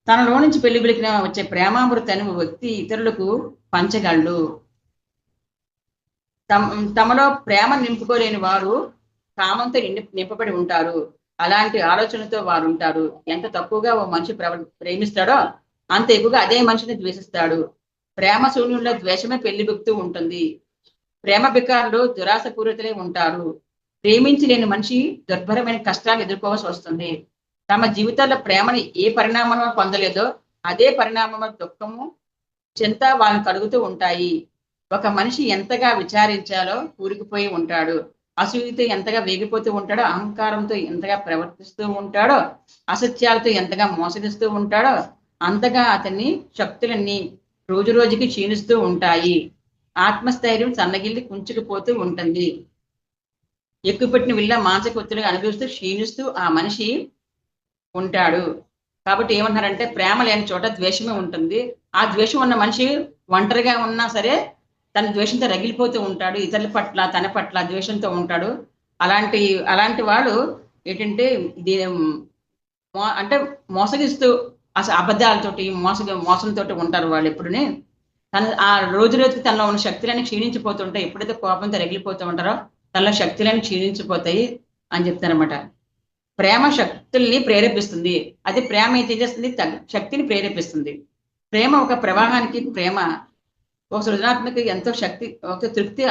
తనలో నుంచి పెళ్లిబిలికిన వచ్చే ప్రేమామృతాన్ని వ్యక్తి ఇతరులకు పంచగలడు. తమలో ప్రేమ నింపుకోలేని వారు కామంతో నింపబడి ఉంటారు. అలాంటి ఆలోచనతో వారు ఉంటారు. ఎంత తక్కువగా ఓ మనిషి ప్రేమిస్తాడో అంత ఎక్కువగా అదే మనిషిని ద్వేషిస్తాడు. ప్రేమ శూన్యంలో ద్వేషమే పెళ్లిబిక్తూ ఉంటుంది. ప్రేమ బికారులు దురాశపూరితులై ఉంటారు. ప్రేమించలేని మనిషి దుర్భరమైన కష్టాలు ఎదుర్కోవాల్సి వస్తుంది. తమ జీవితాల్లో ప్రేమని ఏ పరిణామంలో పొందలేదో అదే పరిణామంలో దుఃఖము, చింత వాళ్ళని కలుగుతూ ఉంటాయి. ఒక మనిషి ఎంతగా విచారించాలో కూరుకుపోయి ఉంటాడు. అసూయతో ఎంతగా వేగిపోతూ ఉంటాడో, అహంకారంతో ఎంతగా ప్రవర్తిస్తూ ఉంటాడో, అసత్యాలతో ఎంతగా మోసగిస్తూ ఉంటాడో అంతగా అతన్ని శక్తులన్నీ రోజు రోజుకి క్షీణిస్తూ ఉంటాయి. ఆత్మస్థైర్యం సన్నగిల్లి కుంచుకుపోతూ ఉంటుంది. ఎక్కుపెట్టిన విల్ల మానసిక ఒత్తిడిగా అనుభవిస్తూ క్షీణిస్తూ ఆ మనిషి ఉంటాడు. కాబట్టి ఏమంటారంటే ప్రేమ లేని చోట ద్వేషమే ఉంటుంది. ఆ ద్వేషం ఉన్న మనిషి ఒంటరిగా ఉన్నా సరే తన ద్వేషంతో రగిలిపోతూ ఉంటాడు. ఇతరుల పట్ల తన పట్ల ద్వేషంతో ఉంటాడు. అలాంటి వాళ్ళు ఏంటంటే ఇది అంటే మోసగిస్తూ అసలు అబద్ధాలతోటి మోసంతోటి ఉంటారు వాళ్ళు ఎప్పుడునే. ఆ రోజు రోజుకి తనలో ఉన్న శక్తులన్నీ క్షీణించిపోతుంటాయి. ఎప్పుడైతే కోపంతో రగిలిపోతూ ఉంటారో తనలో శక్తులన్నీ క్షీణించిపోతాయి అని చెప్తారనమాట. ప్రేమ శక్తుల్ని ప్రేరేపిస్తుంది. అది ప్రేమ ఏం చేస్తుంది, శక్తిని ప్రేరేపిస్తుంది. ప్రేమ ఒక ప్రవాహానికి, ప్రేమ ఒక సృజనాత్మక ఎంతో శక్తి, ఒక తృప్తి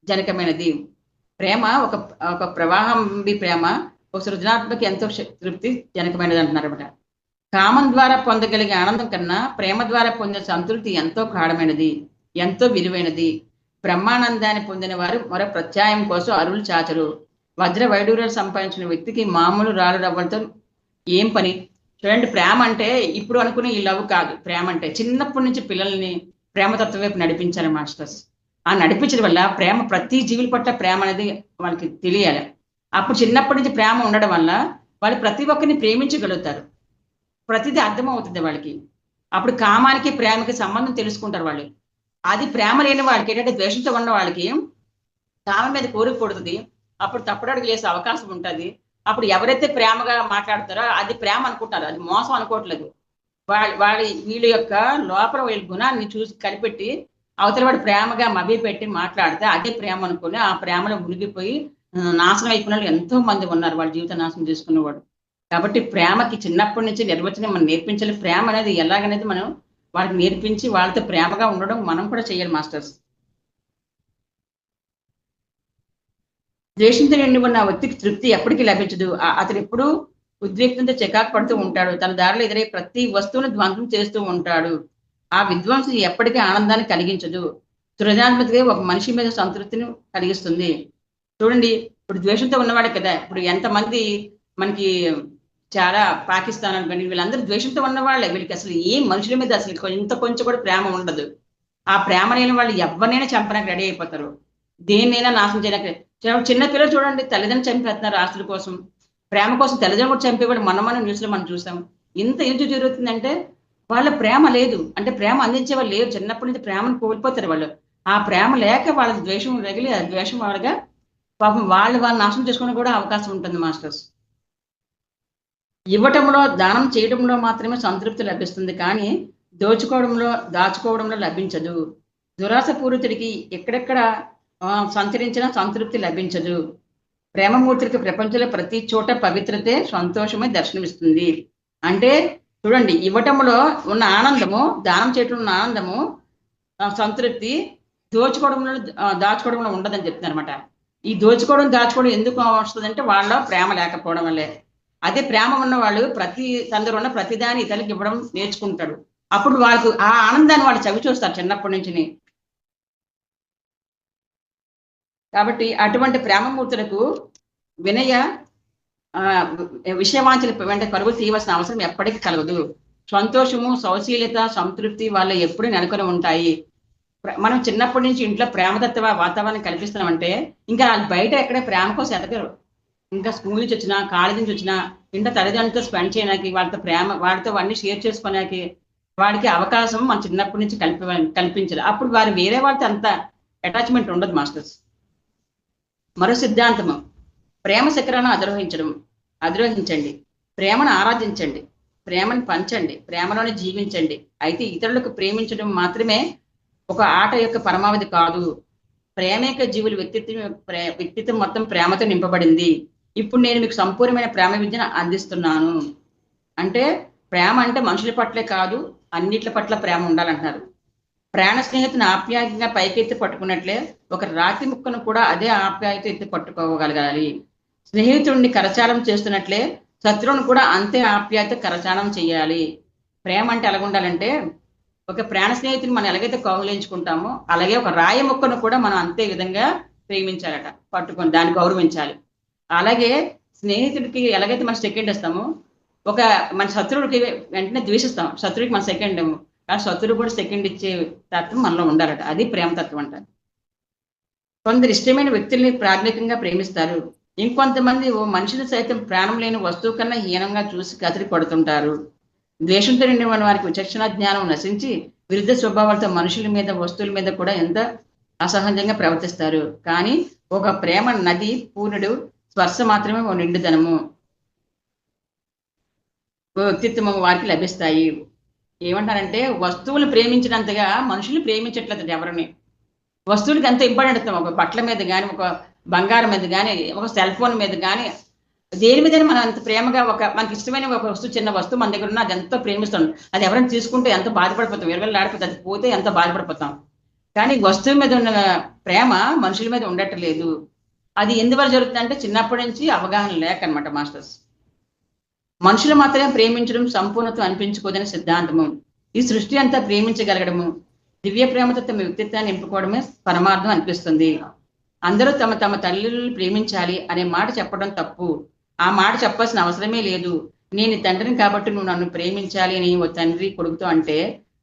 జనకమైనది. ప్రేమ ఒక ఒక ప్రవాహం, ప్రేమ ఒక సృజనాత్మక ఎంతో తృప్తి జనకమైనది అంటున్నారు అనమాట. కామం ద్వారా పొందగలిగే ఆనందం కన్నా ప్రేమ ద్వారా పొందే సంతృప్తి ఎంతో గాఢమైనది, ఎంతో విలువైనది. బ్రహ్మానందాన్ని పొందిన వారు మరో ప్రత్యాయం కోసం అరువులు చాచరు. వజ్ర వైడూర్యాలు సంపాదించిన వ్యక్తికి మామూలు రాళ్ళు రవ్వలతో ఏం పని? చూడండి, ప్రేమ అంటే ఇప్పుడు అనుకునే ఈ లవ్ కాదు. ప్రేమ అంటే చిన్నప్పటి నుంచి పిల్లల్ని ప్రేమతత్వం వైపు నడిపించాలి మాస్టర్స్. ఆ నడిపించడం వల్ల ప్రేమ, ప్రతి జీవుల పట్ల ప్రేమ అనేది వాళ్ళకి తెలియాలి. అప్పుడు చిన్నప్పటి నుంచి ప్రేమ ఉండడం వల్ల వాళ్ళు ప్రతి ఒక్కరిని ప్రేమించగలుగుతారు. ప్రతిదీ అర్థమవుతుంది వాళ్ళకి. అప్పుడు కామానికి ప్రేమకి సంబంధం తెలుసుకుంటారు వాళ్ళు. అది ప్రేమ లేని వాళ్ళకి, ఏంటంటే ద్వేషంతో ఉన్న వాళ్ళకి కామం మీద కోరిక కొడుతుంది. అప్పుడు తప్పుడడుగు వేసే అవకాశం ఉంటుంది. అప్పుడు ఎవరైతే ప్రేమగా మాట్లాడతారో అది ప్రేమ అనుకుంటారు, అది మోసం అనుకోవట్లేదు. వీళ్ళ యొక్క లోపల వీళ్ళ గుణాన్ని చూసి కనిపెట్టి అవతల వాడు ప్రేమగా మభ్య పెట్టి మాట్లాడితే అదే ప్రేమ అనుకుని ఆ ప్రేమలో మునిగిపోయి నాశనం అయిపోయిన వాళ్ళు ఎంతో మంది ఉన్నారు, వాళ్ళ జీవిత నాశనం చేసుకునేవాడు. కాబట్టి ప్రేమకి చిన్నప్పటి నుంచి నిర్వచనం మనం నేర్పించాలి. ప్రేమ అనేది ఎలాగనేది మనం వాళ్ళకి నేర్పించి వాళ్ళతో ప్రేమగా ఉండడం మనం కూడా చేయాలి మాస్టర్స్. ద్వేషంతో నిండి ఉన్న వ్యక్తికి తృప్తి ఎప్పటికీ లభించదు. అతను ఎప్పుడూ ఉద్రిక్తంతో చికాకు పడుతూ ఉంటాడు. తన దారిలో ఎదురై ప్రతి వస్తువును ధ్వంసం చేస్తూ ఉంటాడు. ఆ విధ్వంసం ఎప్పటికీ ఆనందాన్ని కలిగించదు. సృజనాత్మకత ఒక మనిషి మీద సంతృప్తిని కలిగిస్తుంది. చూడండి, ఇప్పుడు ద్వేషంతో ఉన్నవాడే కదా, ఇప్పుడు ఎంతమంది మనకి చాలా పాకిస్తాన్ అనుకోండి, వీళ్ళందరూ ద్వేషంతో ఉన్నవాళ్ళే. వీళ్ళకి అసలు ఏ మనుషుల మీద అసలు ఇంత కొంచెం కూడా ప్రేమ ఉండదు. ఆ ప్రేమ లేని వాళ్ళు ఎవరినైనా చంపడానికి రెడీ అయిపోతారు, దేన్నైనా నాశనం చేయడానికి. చిన్న పిల్లలు చూడండి, తల్లిదండ్రులు చంపేస్తున్నారు ఆస్తుల కోసం. ప్రేమ కోసం తల్లిదండ్రులు కూడా చంపేవాడు మనం న్యూస్లో మనం చూసాం. ఇంత ఎందుకు జరుగుతుందంటే వాళ్ళ ప్రేమ లేదు, అంటే ప్రేమ అందించే వాళ్ళు లేరు. చిన్నప్పటి నుంచి ప్రేమను కోల్పోతారు వాళ్ళు. ఆ ప్రేమ లేక వాళ్ళ ద్వేషం రగిలి ఆ ద్వేషం వాళ్ళగా పాపం వాళ్ళు నాశనం చేసుకోవడం కూడా అవకాశం ఉంటుంది మాస్టర్స్. ఇవ్వటంలో, దానం చేయడంలో మాత్రమే సంతృప్తి లభిస్తుంది, కానీ దాచుకోవడంలో లభించదు. దురాశపూరితుడికి ఎక్కడెక్కడ సంచరించిన సంతృప్తి లభించదు. ప్రేమమూర్తులకి ప్రపంచంలో ప్రతి చోట పవిత్రతే, సంతోషమే దర్శనమిస్తుంది. అంటే చూడండి, ఇవ్వటంలో ఉన్న ఆనందము, దానం చేయటంలో ఉన్న ఆనందము, సంతృప్తి దాచుకోవడంలో ఉండదని చెప్తున్నారు అనమాట. ఈ దాచుకోవడం ఎందుకు వస్తుందంటే వాళ్ళ ప్రేమ లేకపోవడం వల్లే. అదే ప్రేమ ఉన్న వాళ్ళు తందరు ఉన్న ప్రతిదాన్ని ఇతరులకు ఇవ్వడం నేర్చుకుంటాడు. అప్పుడు వాళ్ళకు ఆ ఆనందాన్ని వాళ్ళు చవి చూస్తారు చిన్నప్పటి నుంచి. కాబట్టి అటువంటి ప్రేమమూర్తులకు వినయ విషయవాంఛల వెంట పరుగులు తీయవలసిన అవసరం ఎప్పటికీ కలగదు. సంతోషము, సౌశీల్యత, సంతృప్తి వాళ్ళ ఎప్పుడు నెలకొని ఉంటాయి. మనం చిన్నప్పటి నుంచి ఇంట్లో ప్రేమదత్త వాతావరణం కల్పిస్తున్నామంటే ఇంకా బయట ఎక్కడే ప్రేమ కోసం ఎదగరు. ఇంకా స్కూల్ నుంచి వచ్చినా, కాలేజ్ నుంచి వచ్చినా ఇంట్లో తల్లిదండ్రులతో స్పెండ్ చేయడానికి, వాళ్ళతో అన్ని షేర్ చేసుకోవడానికి వాడికి అవకాశం మనం చిన్నప్పటి నుంచి కల్పించాలి. అప్పుడు వారు వేరే వాళ్ళతో అంత అటాచ్మెంట్ ఉండదు మాస్టర్స్. మరో సిద్ధాంతము, ప్రేమ శిఖరాలను అధిరోహించండి, ప్రేమను ఆరాధించండి, ప్రేమను పంచండి, ప్రేమలోనే జీవించండి. అయితే ఇతరులకు ప్రేమించడం మాత్రమే ఒక ఆట యొక్క పరమావధి కాదు. ప్రేమేక జీవుల వ్యక్తిత్వం మొత్తం ప్రేమతో నింపబడింది. ఇప్పుడు నేను మీకు సంపూర్ణమైన ప్రేమ విద్యను అందిస్తున్నాను. అంటే ప్రేమ అంటే మనుషుల పట్లే కాదు, అన్నిట్ల పట్ల ప్రేమ ఉండాలంటున్నారు. ప్రాణ స్నేహితుని ఆప్యాయంగా పైకెత్తి పట్టుకున్నట్లే ఒక రాతి ముక్కను కూడా అదే ఆప్యాయత ఎత్తి పట్టుకోగలగాలి. స్నేహితుడిని కరచాలం చేస్తున్నట్లే శత్రువును కూడా అంతే ఆప్యాయత కరచాలం చేయాలి. ప్రేమ అంటే ఎలాగ ఉండాలంటే, ఒక ప్రాణ స్నేహితుని మనం ఎలాగైతే కౌగిలించుకుంటామో అలాగే ఒక రాయి ముక్కను కూడా మనం అంతే విధంగా ప్రేమించాలట, పట్టుకొని దాన్ని గౌరవించాలి. అలాగే స్నేహితుడికి ఎలాగైతే మనం సెకండ్ ఇస్తామో, మన శత్రువుడికి వెంటనే ద్వేషిస్తాం, శత్రువుకి మన సెకండ్ ఏమో, కానీ శత్రువు కూడా సెకండ్ ఇచ్చే తత్వం మనలో ఉండాలట. అది ప్రేమతత్వం అంటారు. కొందరు ఇష్టమైన వ్యక్తుల్ని ప్రాథమికంగా ప్రేమిస్తారు. ఇంకొంతమంది ఓ మనిషిని సైతం ప్రాణం లేని వస్తువు కన్నా హీనంగా చూసి కదిలి పడుతుంటారు. ద్వేషంతో నిండిన వారికి విచక్షణ జ్ఞానం నశించి విరుద్ధ స్వభావాలతో మనుషుల మీద, వస్తువుల మీద కూడా ఎంత అసహజంగా ప్రవర్తిస్తారు. కానీ ఒక ప్రేమ నది పూర్ణుడు స్పర్శ మాత్రమే ఓ నిండుదనము, ఓ వ్యక్తిత్వము వారికి లభిస్తాయి. ఏమంటారంటే వస్తువులు ప్రేమించినంతగా మనుషులు ప్రేమించట్లేదు ఎవరిని. వస్తువులకి ఎంత ఇంపార్టెంట్ ఇస్తాం, ఒక బట్టల మీద కానీ, ఒక బంగారం మీద కానీ, ఒక సెల్ ఫోన్ మీద కానీ, దేని మీద మనం అంత ప్రేమగా మనకి ఇష్టమైన ఒక వస్తువు, చిన్న వస్తువు మన దగ్గర ఉన్న అది ఎంతో ప్రేమిస్తాం. అది ఎవరైనా తీసుకుంటే ఎంత బాధపడిపోతాం, ఇరవై ఆడిపోతే అది పోతే ఎంత బాధపడిపోతాం. కానీ వస్తువు మీద ఉన్న ప్రేమ మనుషుల మీద ఉండట్లేదు. అది ఎందువల్ల జరుగుతుందంటే చిన్నప్పటి నుంచి అవగాహన లేక అనమాట మాస్టర్స్. మనుషులు మాత్రమే ప్రేమించడం సంపూర్ణత్వం అనిపించుకోదని సిద్ధాంతము. ఈ సృష్టి అంతా ప్రేమించగలగడము, దివ్య ప్రేమతో తమ వ్యక్తిత్వాన్ని నింపుకోవడమే పరమార్థం అనిపిస్తుంది. అందరూ తమ తమ తల్లిని ప్రేమించాలి అనే మాట చెప్పడం తప్పు. ఆ మాట చెప్పాల్సిన అవసరమే లేదు. నేను తండ్రిని కాబట్టి నువ్వు నన్ను ప్రేమించాలి అని ఓ తండ్రి కొడుకుతో అంటే,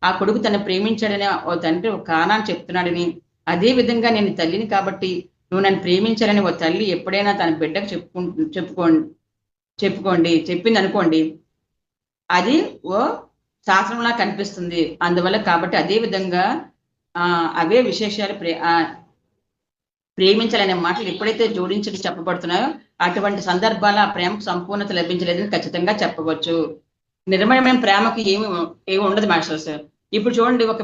ఆ కొడుకు తను ప్రేమించాడని ఓ తండ్రి ఒక కారణాన్ని చెప్తున్నాడని, అదే విధంగా నేను తల్లిని కాబట్టి నువ్వు నన్ను ప్రేమించాలని ఓ తల్లి ఎప్పుడైనా తన బిడ్డకు చెప్పుకోండి చెప్పింది అనుకోండి, అది ఓ శాస్త్రంలా కనిపిస్తుంది. అందువల్ల కాబట్టి అదే విధంగా అవే విశేషాలు ప్రేమించాలనే మాటలు ఎప్పుడైతే జోడించి చెప్పబడుతున్నాయో అటువంటి సందర్భాల ఆ ప్రేమకు సంపూర్ణత లభించలేదని ఖచ్చితంగా చెప్పవచ్చు. నిర్మలమైన ప్రేమకి ఏమి ఉండదు మాస్టర్స్. ఇప్పుడు చూడండి, ఒక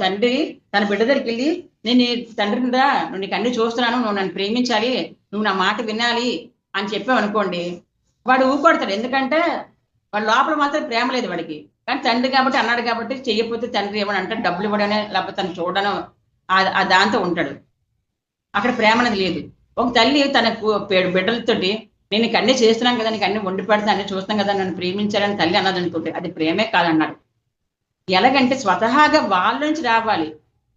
తండ్రి తన బిడ్డ దగ్గరికి వెళ్ళి, నేను నీ తండ్రిని రా, నువ్వు నీకు అన్ని చూస్తున్నాను, నువ్వు నన్ను ప్రేమించాలి, నువ్వు నా మాట వినాలి అని చెప్పావనుకోండి, వాడు ఊపడతాడు. ఎందుకంటే వాడు లోపల మాత్రం ప్రేమ లేదు వాడికి. కానీ తండ్రి కాబట్టి అన్నాడు కాబట్టి చెయ్యకపోతే తండ్రి ఏమని అంటే డబ్బులు ఇవ్వడనే లేకపోతే తను చూడడం దాంతో ఉంటాడు. అక్కడ ప్రేమ అనేది లేదు. ఒక తల్లి తన బిడ్డలతోటి నేను నీకు అన్నీ చేస్తున్నాను కదా, నీకు అన్ని వండి పెడతాను, అన్ని చూస్తాను కదా, నన్ను ప్రేమించాలని తల్లి అన్నది అనుకుంటే అది ప్రేమే కాదన్నాడు. ఎలాగంటే స్వతహాగా వాళ్ళ నుంచి రావాలి.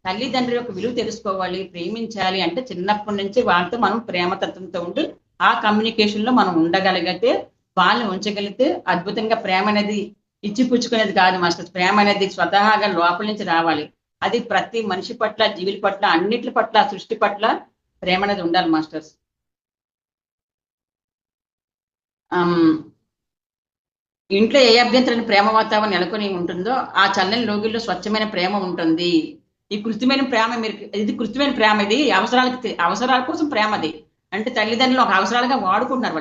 తల్లిదండ్రుల యొక్క విలువ తెలుసుకోవాలి. ప్రేమించాలి అంటే చిన్నప్పటి నుంచి వాళ్ళతో మనం ప్రేమతత్వంతో ఉండి ఆ కమ్యూనికేషన్ లో మనం ఉండగలిగితే, వాళ్ళని ఉంచగలిగితే అద్భుతంగా ప్రేమ అనేది ఇచ్చిపుచ్చుకునేది కాదు మాస్టర్. ప్రేమ అనేది స్వతహాగా లోపల నుంచి రావాలి. అది ప్రతి మనిషి పట్ల, జీవుల పట్ల, అన్నిటి పట్ల, సృష్టి పట్ల ప్రేమ అనేది ఉండాలి మాస్టర్స్. ఇంట్లో ఏ అభ్యంతరమైన ప్రేమ వాతావరణం నెలకొని ఉంటుందో ఆ చల్లని లోగిల్లో స్వచ్ఛమైన ప్రేమ ఉంటుంది. ఈ కృత్రిమైన ప్రేమ ఇది కృత్రిమైన ప్రేమ, ఇది అవసరాల కోసం ప్రేమ. అది అంటే తల్లిదండ్రులు ఒక అవసరాలుగా వాడుకుంటున్నారు.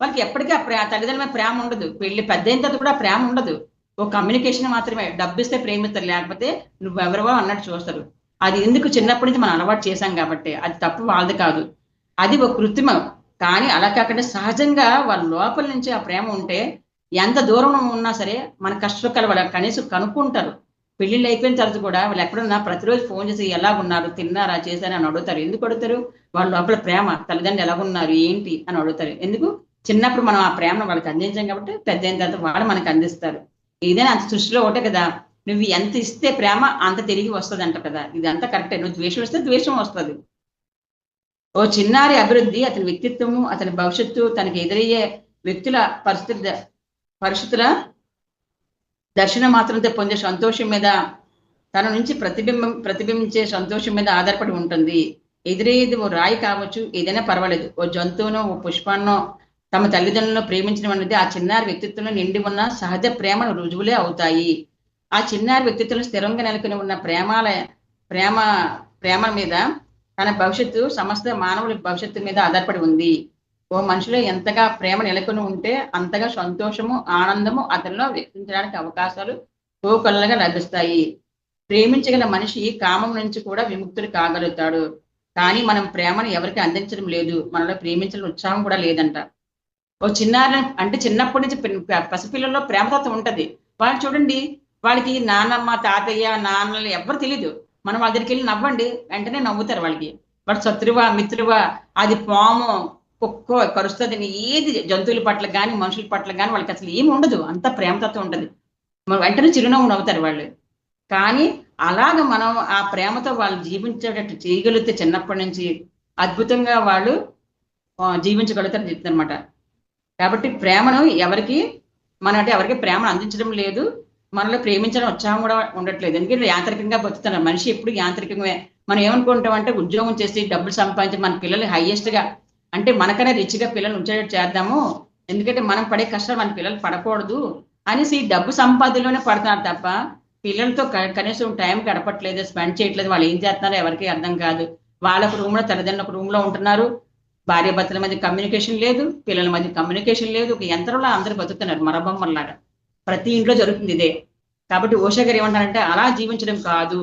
వాళ్ళకి ఎప్పటికీ తల్లిదండ్రుల ప్రేమ ఉండదు. పెళ్లి పెద్ద అయిన తర్వాత కూడా ప్రేమ ఉండదు. ఒక కమ్యూనికేషన్ మాత్రమే. డబ్బిస్తే ప్రేమిస్తారు, లేకపోతే నువ్వెవరవో అన్నట్టు చూస్తారు. అది ఎందుకు చిన్నప్పటి నుంచి మనం అలవాటు చేశాం కాబట్టి. అది తప్పు వాళ్ళది కాదు, అది ఒక కృత్రిమం. కానీ అలా కాకుండా సహజంగా వాళ్ళ లోపల నుంచి ఆ ప్రేమ ఉంటే ఎంత దూరం ఉన్నా సరే మన కష్టసుఖాలు వాళ్ళు కనీసం కనుక్కుంటారు. పెళ్లిళ్ళు అయిపోయిన తర్వాత కూడా వాళ్ళు ఎక్కడున్నా ప్రతిరోజు ఫోన్ చేసి ఎలా ఉన్నారు, తిన్నారా, చేశారా అని అడుగుతారు. ఎందుకు అడుగుతారు? వాళ్ళ లోపల ప్రేమ, తల్లిదండ్రులు ఎలాగున్నారు ఏంటి అని అడుగుతారు. ఎందుకు? చిన్నప్పుడు మనం ఆ ప్రేమను వాళ్ళకి అందించాం కాబట్టి పెద్ద అయిన తర్వాత వాళ్ళు మనకు అందిస్తారు. ఏదైనా అంత సృష్టిలో ఒకటే కదా, నువ్వు ఎంత ఇస్తే ప్రేమ అంత తిరిగి వస్తుంది అంట కదా. ఇది అంతా కరెక్టే. నువ్వు ద్వేషం ఇస్తే ద్వేషం వస్తుంది. ఓ చిన్నారి అభివృద్ధి, అతని వ్యక్తిత్వము, అతని భవిష్యత్తు, తనకి ఎదురయ్యే వ్యక్తుల పరిస్థితుల దర్శనం మాత్రంతో పొందే సంతోషం మీద, తన నుంచి ప్రతిబింబించే సంతోషం మీద ఆధారపడి ఉంటుంది. ఎదురయ్యేది ఓ రాయి కావచ్చు, ఏదైనా పర్వాలేదు. ఓ జంతువునో, ఓ పుష్పాన్నో తమ తల్లిదండ్రులను ప్రేమించడం అనేది ఆ చిన్నారి వ్యక్తిత్వంలో నిండి ఉన్న సహజ ప్రేమను రుజువులే అవుతాయి. ఆ చిన్నారి వ్యక్తిత్వంలో స్థిరంగా నెలకొని ఉన్న ప్రేమ మీద తన భవిష్యత్తు, సమస్త మానవుల భవిష్యత్తు మీద ఆధారపడి ఉంది. ఓ మనిషిలో ఎంతగా ప్రేమ నెలకొని ఉంటే అంతగా సంతోషము, ఆనందము అతనిలో వ్యక్తించడానికి అవకాశాలు కోకొల్లగా లభిస్తాయి. ప్రేమించగల మనిషి కామం నుంచి కూడా విముక్తుడు కాగలుగుతాడు. కానీ మనం ప్రేమను ఎవరికి అందించడం లేదు. మనలో ప్రేమించడం ఉత్సాహం కూడా లేదంట. ఓ చిన్నారి అంటే చిన్నప్పటి నుంచి పసిపిల్లల్లో ప్రేమతత్వం ఉంటది. వాళ్ళు చూడండి, వాళ్ళకి నాన్నమ్మ, తాతయ్య, నాన్నలు ఎవరు తెలీదు. మనం వాళ్ళ దగ్గరికి వెళ్ళి నవ్వండి, వెంటనే నవ్వుతారు. వాడు శత్రువా, మిత్రువా, అది పాము, కుక్కో కరుస్తుంది, ఏది జంతువుల పట్ల కానీ మనుషుల పట్ల కానీ వాళ్ళకి అసలు ఏమి ఉండదు. అంత ప్రేమతత్వం ఉంటది. వెంటనే చిరునవ్వు నవ్వుతారు వాళ్ళు. కానీ అలాగ మనం ఆ ప్రేమతో వాళ్ళు జీవించేటట్టు చేయగలిగితే చిన్నప్పటి నుంచి అద్భుతంగా వాళ్ళు జీవించగలుగుతారని చెప్తుంది అనమాట. కాబట్టి ప్రేమను ఎవరికి ప్రేమను అందించడం లేదు. మనలో ప్రేమించడం ఉత్సాహం కూడా ఉండట్లేదు. ఎందుకంటే యాంత్రికంగా బతుకుతున్నారు. మనిషి ఎప్పుడు యాంత్రికమే. మనం ఏమనుకుంటాం అంటే ఉద్యోగం చేసి డబ్బులు సంపాదించి మన పిల్లలు హైయెస్ట్ గా, అంటే మనకనే రిచ్గా పిల్లలు ఉంచేటట్టు చేద్దాము, ఎందుకంటే మనం పడే కష్టాలు మన పిల్లలు పడకూడదు అనేసి డబ్బు సంపాదనలోనే పడుతున్నారు తప్ప పిల్లలతో కనీసం టైం గడపట్లేదు, స్పెండ్ చేయట్లేదు. వాళ్ళు ఏం చేస్తున్నారో ఎవరికి అర్థం కాదు. వాళ్ళొక రూమ్ లో, తల్లిదండ్రులు ఒక రూమ్ లో ఉంటున్నారు. భార్యాభర్తల మధ్య కమ్యూనికేషన్ లేదు, పిల్లల మధ్య కమ్యూనికేషన్ లేదు. ఒక యంత్రంలో అందరూ బతుకుతున్నారు మరబొమ్మల్లాగా. ప్రతి ఇంట్లో జరుగుతుంది ఇదే. కాబట్టి ఓషో గారు ఏమంటారంటే అలా జీవించడం కాదు.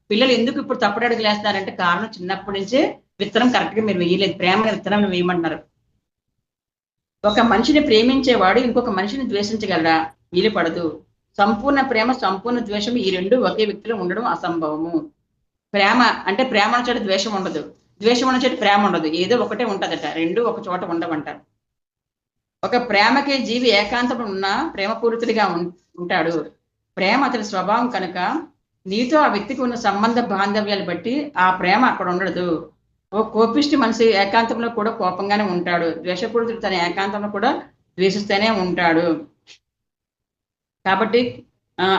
పిల్లలు ఎందుకు ఇప్పుడు తప్పుడడుగులు వేస్తున్నారంటే కారణం చిన్నప్పటి నుంచే విత్తనం కరెక్ట్ గా మీరు వేయలేదు, ప్రేమ విత్తనం వేయమంటున్నారు. ఒక మనిషిని ప్రేమించేవాడు ఇంకొక మనిషిని ద్వేషించగలరా? వీలు పడదు. సంపూర్ణ ప్రేమ, సంపూర్ణ ద్వేషం ఈ రెండు ఒకే వ్యక్తిలో ఉండడం అసంభవము. ప్రేమ అంటే ప్రేమ ఉన్న చోట ద్వేషం ఉండదు, ద్వేషం ఉన్న చోట ప్రేమ ఉండదు. ఏదో ఒకటే ఉంటదట, రెండు ఒక చోట ఉండవంటారు. ఒక ప్రేమకి జీవి ఏకాంతం ఉన్నా ప్రేమపూరితుడిగా ఉంటాడు. ప్రేమ అతని స్వభావం కనుక నీతో ఆ వ్యక్తికి ఉన్న సంబంధ బాంధవ్యాలు బట్టి ఆ ప్రేమ అక్కడ ఉండదు. ఓ కోపిష్టి మనిషి ఏకాంతంలో కూడా కోపంగానే ఉంటాడు, ద్వేషపూరితుడు తన ఏకాంతంలో కూడా ద్వేషిస్తూనే ఉంటాడు. కాబట్టి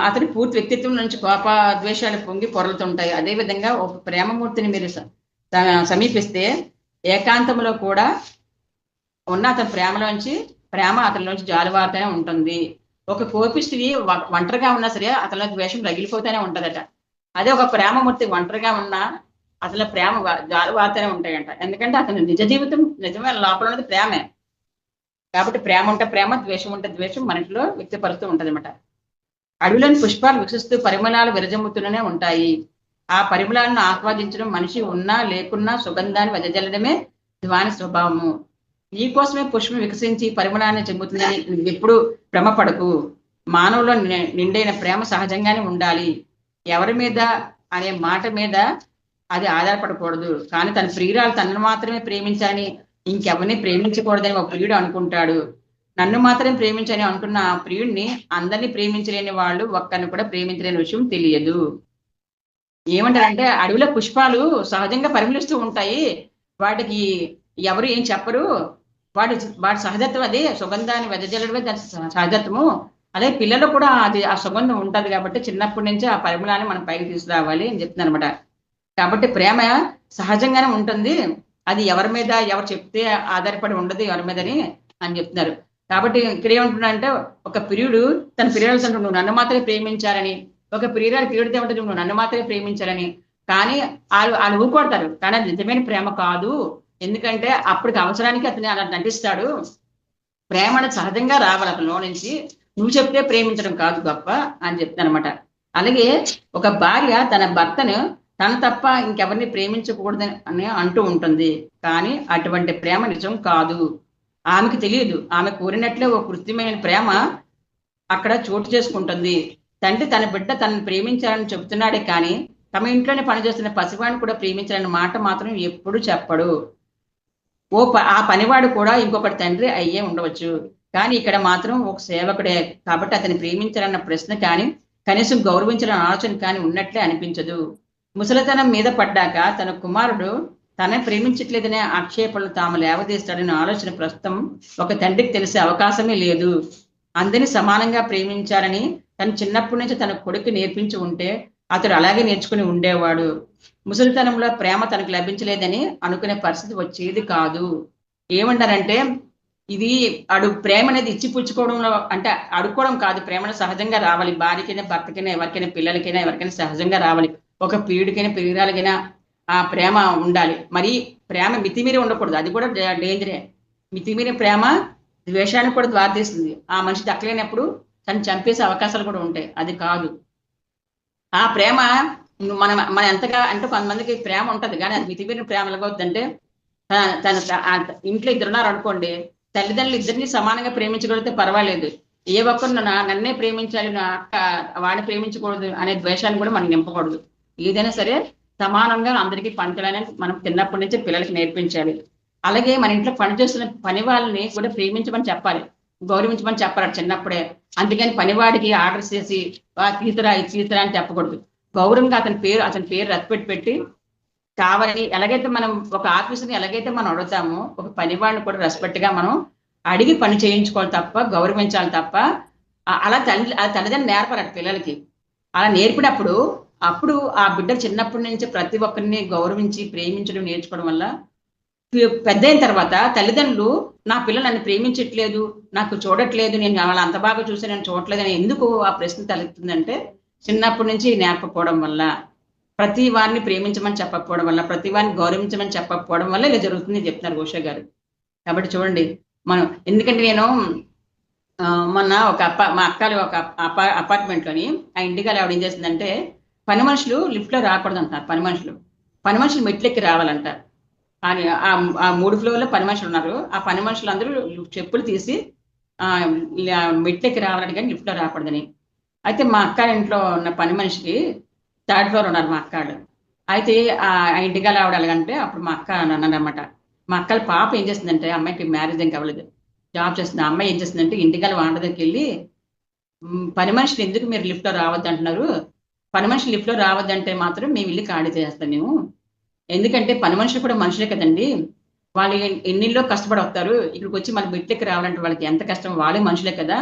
అతని పూర్తి వ్యక్తిత్వం నుంచి కోప ద్వేషాలు పొంగి పొరలుతుంటాయి. అదేవిధంగా ఒక ప్రేమమూర్తిని మీరు సమీపిస్తే ఏకాంతంలో కూడా ఉన్న అతని ప్రేమలోంచి ప్రేమ అతనిలోంచి జాలువారుతూనే ఉంటుంది. ఒక కోపిష్టిది ఒంటరిగా ఉన్నా సరే అతనిలో ద్వేషం రగిలిపోతూనే ఉంటదట. అదే ఒక ప్రేమమూర్తి ఒంటరిగా ఉన్నా అతని ప్రేమ జాలువారుతూనే ఉంటాయంట. ఎందుకంటే అతని నిజ జీవితం నిజమైన లోపల ఉన్నది ప్రేమే. కాబట్టి ప్రేమ ఉంటే ప్రేమ, ద్వేషం ఉంటే ద్వేషం మనిషిలో వ్యక్తపరుస్తూ ఉంటది అనమాట. అడవిలోని పుష్పాలు వికసిస్తూ పరిమళాలు విరజమ్ముతూనే ఉంటాయి. ఆ పరిమళాలను ఆస్వాదించడం మనిషి ఉన్నా లేకున్నా సుగంధాన్ని వెదజల్లడమే ధ్వాని స్వభావము. నీకోసమే పుష్పం వికసించి పరిమళాన్ని చెందుతుందని ఎప్పుడు భ్రమపడకు. మానవులో నిండైన ప్రేమ సహజంగానే ఉండాలి. ఎవరి మీద అనే మాట మీద అది ఆధారపడకూడదు. కానీ తన ప్రియురాలు తనను మాత్రమే ప్రేమించాలని, ఇంకెవరిని ప్రేమించకూడదని ఒక ప్రియుడు అనుకుంటాడు. నన్ను మాత్రమే ప్రేమించని అంటున్న ఆ ప్రియుడిని అందరినీ ప్రేమించలేని వాళ్ళు ఒక్కరిని కూడా ప్రేమించలేని విషయం తెలియదు. ఏమంటారంటే అడవిలో పుష్పాలు సహజంగా పరిమళిస్తూ ఉంటాయి, వాటికి ఎవరు ఏం చెప్పరు, వాటి సహజత్వం అదే, సుగంధాన్ని వెదజల్లడమే దాని సహజత్వము. అదే పిల్లలు కూడా అది ఆ సుగంధం ఉంటది కాబట్టి చిన్నప్పటి నుంచి ఆ పరిమళాన్ని మనం పైకి తీసుకురావాలి అని చెప్తున్నారు అనమాట. కాబట్టి ప్రేమ సహజంగానే ఉంటుంది, అది ఎవరి మీద ఎవరు చెప్తే ఆధారపడి ఉండదు ఎవరి మీదని అని చెప్తున్నారు. కాబట్టి ఇక్కడ ఏమంటున్నారంటే ఒక ప్రియుడు తన ప్రియురాలు నువ్వు నన్ను మాత్రమే ప్రేమించాలని, ఒక ప్రియురాలు ప్రియుడితే ఉంటుంది నువ్వు నన్ను మాత్రమే ప్రేమించాలని. కానీ వాళ్ళు ఊరుకోడతారు, కానీ అది నిజమైన ప్రేమ కాదు. ఎందుకంటే అప్పటికి అవసరానికి అతను అలా నటిస్తాడు. ప్రేమ అనేది సహజంగా రావాలి అతనిలో నుంచి, నువ్వు చెప్తే ప్రేమించడం కాదు గొప్ప అని చెప్తాను అనమాట. అలాగే ఒక భార్య తన భర్తను తను తప్ప ఇంకెవరిని ప్రేమించకూడదని అని అంటూ ఉంటుంది, కానీ అటువంటి ప్రేమ నిజం కాదు. ఆమెకు తెలియదు, ఆమె కోరినట్లే ఒక కృత్రిమైన ప్రేమ అక్కడ చోటు చేసుకుంటుంది. తండ్రి తన బిడ్డ తనను ప్రేమించాలని చెబుతున్నాడే కానీ తమ ఇంట్లోనే పనిచేస్తున్న పసివాడిని కూడా ప్రేమించాలన్న మాట మాత్రం ఎప్పుడు చెప్పడు. ఆ పనివాడు కూడా ఇంకొకటి తండ్రి అయ్యే ఉండవచ్చు, కానీ ఇక్కడ మాత్రం ఒక సేవకుడే. కాబట్టి అతన్ని ప్రేమించాలన్న ప్రశ్న కానీ కనీసం గౌరవించాలన్న ఆలోచన కానీ ఉన్నట్లే అనిపించదు. ముసలితనం మీద పడ్డాక తన కుమారుడు తనే ప్రేమించట్లేదనే ఆక్షేపణలు తాము లేవదీస్తాడనే ఆలోచన ప్రస్తుతం ఒక తండ్రికి తెలిసే అవకాశమే లేదు. అందరినీ సమానంగా ప్రేమించాలని తను చిన్నప్పటి నుంచి తన కొడుకు నేర్పించి ఉంటే అతడు అలాగే నేర్చుకుని ఉండేవాడు. ముసలితనంలో ప్రేమ తనకు లభించలేదని అనుకునే పరిస్థితి వచ్చేది కాదు. ఏమంటారంటే ఇది ప్రేమ అనేది ఇచ్చి పుచ్చుకోవడంలో అంటే అడుక్కోవడం కాదు, ప్రేమను సహజంగా రావాలి. భార్యకైనా భర్తకైనా ఎవరికైనా పిల్లలకైనా ఎవరికైనా సహజంగా రావాలి. ఒక ప్రియుడికైనా ప్రియురాలకైనా ఆ ప్రేమ ఉండాలి. మరి ప్రేమ మితిమీరి ఉండకూడదు, అది కూడా డేంజరే. మితిమీరి ప్రేమ ద్వేషానికి కూడా దారితీస్తుంది. ఆ మనిషి దక్కలేనప్పుడు తను చంపేసే అవకాశాలు కూడా ఉంటాయి, అది కాదు. ఆ ప్రేమ మన ఎంతగా అంటే కొంతమందికి ప్రేమ ఉంటది కానీ అది మితిమీరిన ప్రేమ ఎలాగవుతుందంటే తన ఇంట్లో ఇద్దరున్నారు అనుకోండి, తల్లిదండ్రులు ఇద్దరిని సమానంగా ప్రేమించగలిగితే పర్వాలేదు, ఏ ఒక్కరు నన్నే ప్రేమించాలి నా అక్క వాడిని ప్రేమించకూడదు అనే ద్వేషాన్ని కూడా మనం నింపకూడదు. ఏదైనా సరే సమానంగా అందరికీ పంచాలని మనం చిన్నప్పటి నుంచి పిల్లలకి నేర్పించాలి. అలాగే మన ఇంట్లో పనిచేస్తున్న పని వాళ్ళని కూడా ప్రేమించమని చెప్పాలి, గౌరవించమని చెప్పాలి చిన్నప్పుడే. అందుకని పనివాడికి ఆర్డర్ చేసి తీసురా ఇది తీసురా అని చెప్పకూడదు. గౌరవంగా అతని పేరు రెస్పెక్ట్ పెట్టి కావాలని, ఎలాగైతే మనం ఒక ఆఫీసుని ఎలాగైతే మనం అడుగుతామో ఒక పనివాడిని కూడా రెస్పెక్ట్ గా మనం అడిగి పని చేయించుకోవాలి తప్ప, గౌరవించాలి తప్ప. అలా తల్లిదండ్రులు నేర్పాలి పిల్లలకి. అలా నేర్పినప్పుడు అప్పుడు ఆ బిడ్డ చిన్నప్పటి నుంచి ప్రతి ఒక్కరిని గౌరవించి ప్రేమించడం నేర్చుకోవడం వల్ల పెద్ద అయిన తర్వాత తల్లిదండ్రులు నా పిల్లలు నన్ను ప్రేమించట్లేదు, నాకు చూడట్లేదు, నేను వాళ్ళు అంత బాగా చూసి నేను చూడట్లేదు అని ఎందుకు ఆ ప్రశ్న తలెత్తుందంటే చిన్నప్పటి నుంచి నేర్పకపోవడం వల్ల. ప్రతి వారిని ప్రేమించమని చెప్పకపోవడం వల్ల, ప్రతి వారిని గౌరవించమని చెప్పకపోవడం వల్ల ఇలా జరుగుతుంది చెప్తున్నారు ఉషా గారు. కాబట్టి చూడండి, మనం ఎందుకంటే నేను మొన్న మా అక్కలు ఒక అపార్ట్మెంట్లోని ఆ ఇంటికి ఆవిడ ఏం చేసిందంటే, పని మనుషులు లిఫ్ట్లో రాకూడదు అంటున్నారు. పని మనుషులు మెట్లెక్కి రావాలంట. అని ఆ 3 ఫ్లోర్లో పని మనుషులు ఉన్నారు. ఆ పని మనుషులందరూ చెప్పులు తీసి మెట్లెక్కి రావాలని, కానీ లిఫ్ట్లో రాకూడదని. అయితే మా అక్క ఇంట్లో ఉన్న పని మనిషికి 3rd ఫ్లోర్ ఉన్నారు మా అక్కాళ్ళు. అయితే ఆ ఇంటికి ఆవిడ అలాగంటే అప్పుడు మా అక్క అన్నదన్నమాట. మా అక్కల పాప ఏం చేస్తుందంటే, అమ్మాయికి మ్యారేజ్ ఏం కావలేదు, జాబ్ చేస్తుంది. ఆ అమ్మాయి ఏం చేస్తుందంటే ఇంటికాల వాళ్ళ దగ్గరికి వెళ్ళి, పని మనుషులు ఎందుకు మీరు లిఫ్ట్లో రావద్దు అంటున్నారు, పని మనుషులు లిఫ్ట్లో రావద్దంటే మాత్రం మేము ఇల్లు ఖాళీ చేస్తాం మేము. ఎందుకంటే పని మనుషులు కూడా మనుషులే కదండి, వాళ్ళు ఎన్నిల్లో కష్టపడి వస్తారు, ఇక్కడికి వచ్చి మన మెట్లెక్కి రావాలంటే వాళ్ళకి ఎంత కష్టం, వాళ్ళే మనుషులే కదా,